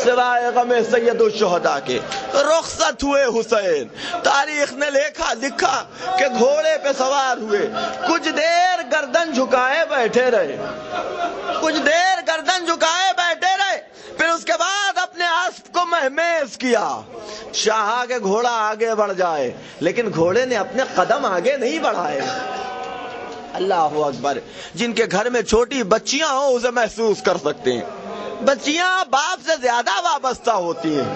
سوائے غم سید الشہداء کے۔ رخصت ہوئے حسین، تاریخ نے لکھا کہ گھوڑے پہ سوار ہوئے، کچھ دیر گردن جھکائے بیٹھے رہے، کچھ دیر گردن جھکائے بیٹھے رہے، پھر اس کے بعد اپنے اسب کو مہمیز کیا، چاہا کہ گھوڑا آگے بڑھ جائے، لیکن گھوڑے نے اپنے قدم آگے نہیں بڑھائے۔ اللہ اکبر۔ جن کے گھر میں چھوٹی بچیاں ہوں اسے محسوس کر سکتے ہیں، بچیاں باپ سے زیادہ وابستہ ہوتی ہیں،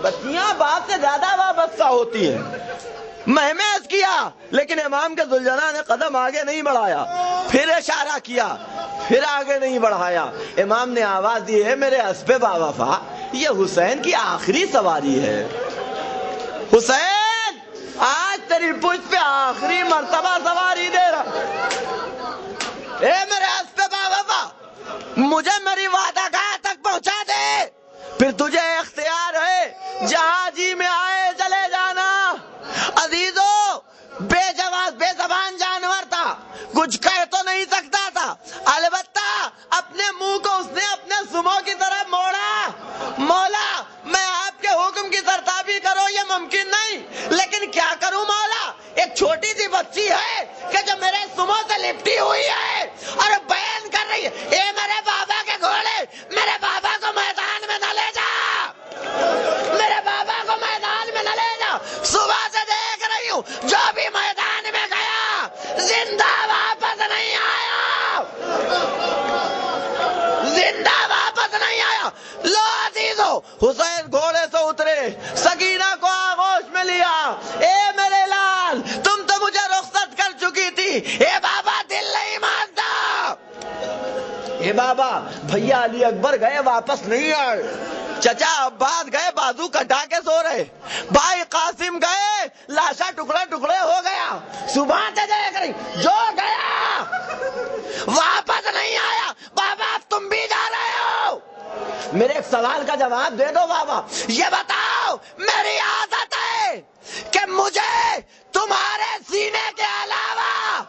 بچیاں باپ سے زیادہ وابستہ ہوتی ہیں۔ مہمیز کیا لیکن امام کے ذوالجلال نے قدم آگے نہیں بڑھایا، پھر اشارہ کیا، پھر آگے نہیں بڑھایا۔ امام نے آواز دی، ہے میرے اسب باوفا، یہ حسین کی آخری سواری ہے۔ حسین آج تیری پشت پہ آخری مرتبہ سواری دے رہا، اے میرے اسب باوفا مجھے میری وعدہ گاہ تک پہنچا دے، پھر تجھے اختیار ہے جہاں جی میں آئے چلے جانا۔ عزیزو بے جواز بے زبان جانور تھا، کچھ کہہ تو نہیں سکتا تھا، البتہ اپنے منہ کو اس نے اپنے سمو کی طرف موڑا۔ مولا میں آپ کے حکم کی سرتابی کرو یہ ممکن نہیں، لیکن کیا کروں مولا، ایک چھوٹی سی بچی ہے کہ جو میرے سمو سے لپٹی ہوئی ہے اور بیان کر رہی ہے، اے میرے بابا کے گھوڑے میرے بابا کو میدان میں نہ لے جا، میرے بابا کو میدان میں نہ لے جا، صبح سے دیکھ رہی ہوں جو بھی میدان میں گیا زندہ واپس نہیں آیا، زندہ واپس نہیں آیا۔ لو عزیزو، حسین گھوڑے سے اترے، سکینہ کو آغوش میں لیا، اے میرے لال تم تو مجھے رخصت کر چکی تھی، اے بابا دل نہیں مانتا، اے بابا بھیا علی اکبر گئے واپس نہیں آئے، چچا عباس گئے بازو کٹا کے سو رہے، بھائی قاسم گئے لاشا ٹکڑے ٹکڑے ہو گیا، صبح سے دیکھ رہی جو گیا واپس نہیں آیا، بابا اب تم بھی جا رہے ہو؟ میرے ایک سوال کا جواب دے دو بابا، یہ بتاؤ میری عادت ہے کہ مجھے تمہارے سینے کے علاوہ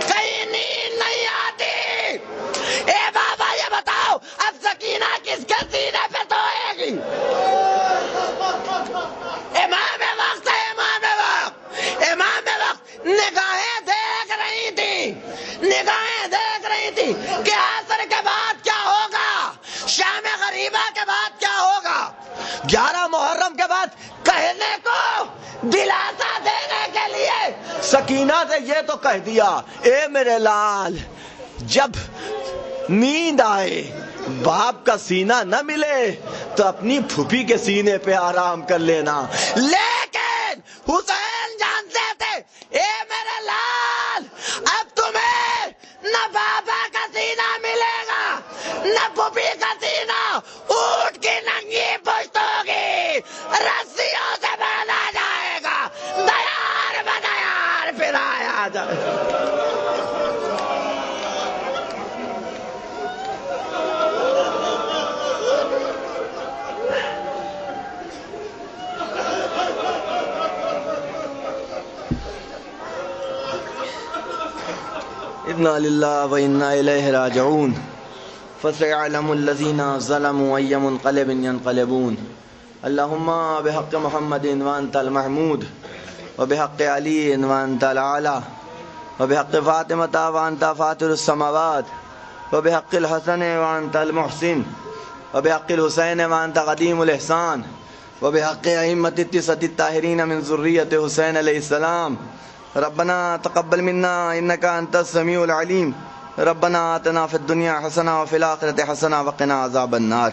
کہیں نیند نہیں آتی، اے بابا یہ بتاؤ اب سکینہ کس کے سینے پہ سوئے گی؟ امام وقت ہے، امام وقت، امام وقت نگاہیں دیکھ رہی تھی، نگاہیں دیکھ رہی کہ عصر کے بعد کیا ہوگا، شام غریبہ کے بعد کیا ہوگا، 11 محرم کے بعد کہنے کو دلاسا دینے کے لیے سکینہ سے یہ تو کہہ دیا، اے میرے لال جب نیند آئے باپ کا سینہ نہ ملے تو اپنی پھوپھی کے سینے پہ آرام کر لینا۔ لیکن حسین جانتے تھے اے میرے لال اب تمہیں نہ بابا کا سینہ ملے گا نہ پھوپھی کا سینہ، اونٹ کی ننگی پشت ہوگی، رسیوں سے باندھا جائے گا، دیار بدیار پھرایا جائے گا۔ انا للہ و انا الیہ راجعون فسيعلم الذين ظلموا أي منقلب ينقلبون اللهم بحق محمد وانت المحمود وبحق علي وانت الأعلى وبحق فاطمة وانت فاطر السماوات وبحق الحسن وانت المحسن وبحق الحسين وانت قديم الإحسان وبحق أئمة التسعة الطاهرين من ذرية حسين عليه السلام ربنا تقبل منا انك انت السميع العليم ربنا آتنا في الدنيا حسنة وفي الآخرة حسنة وقنا عذاب النار۔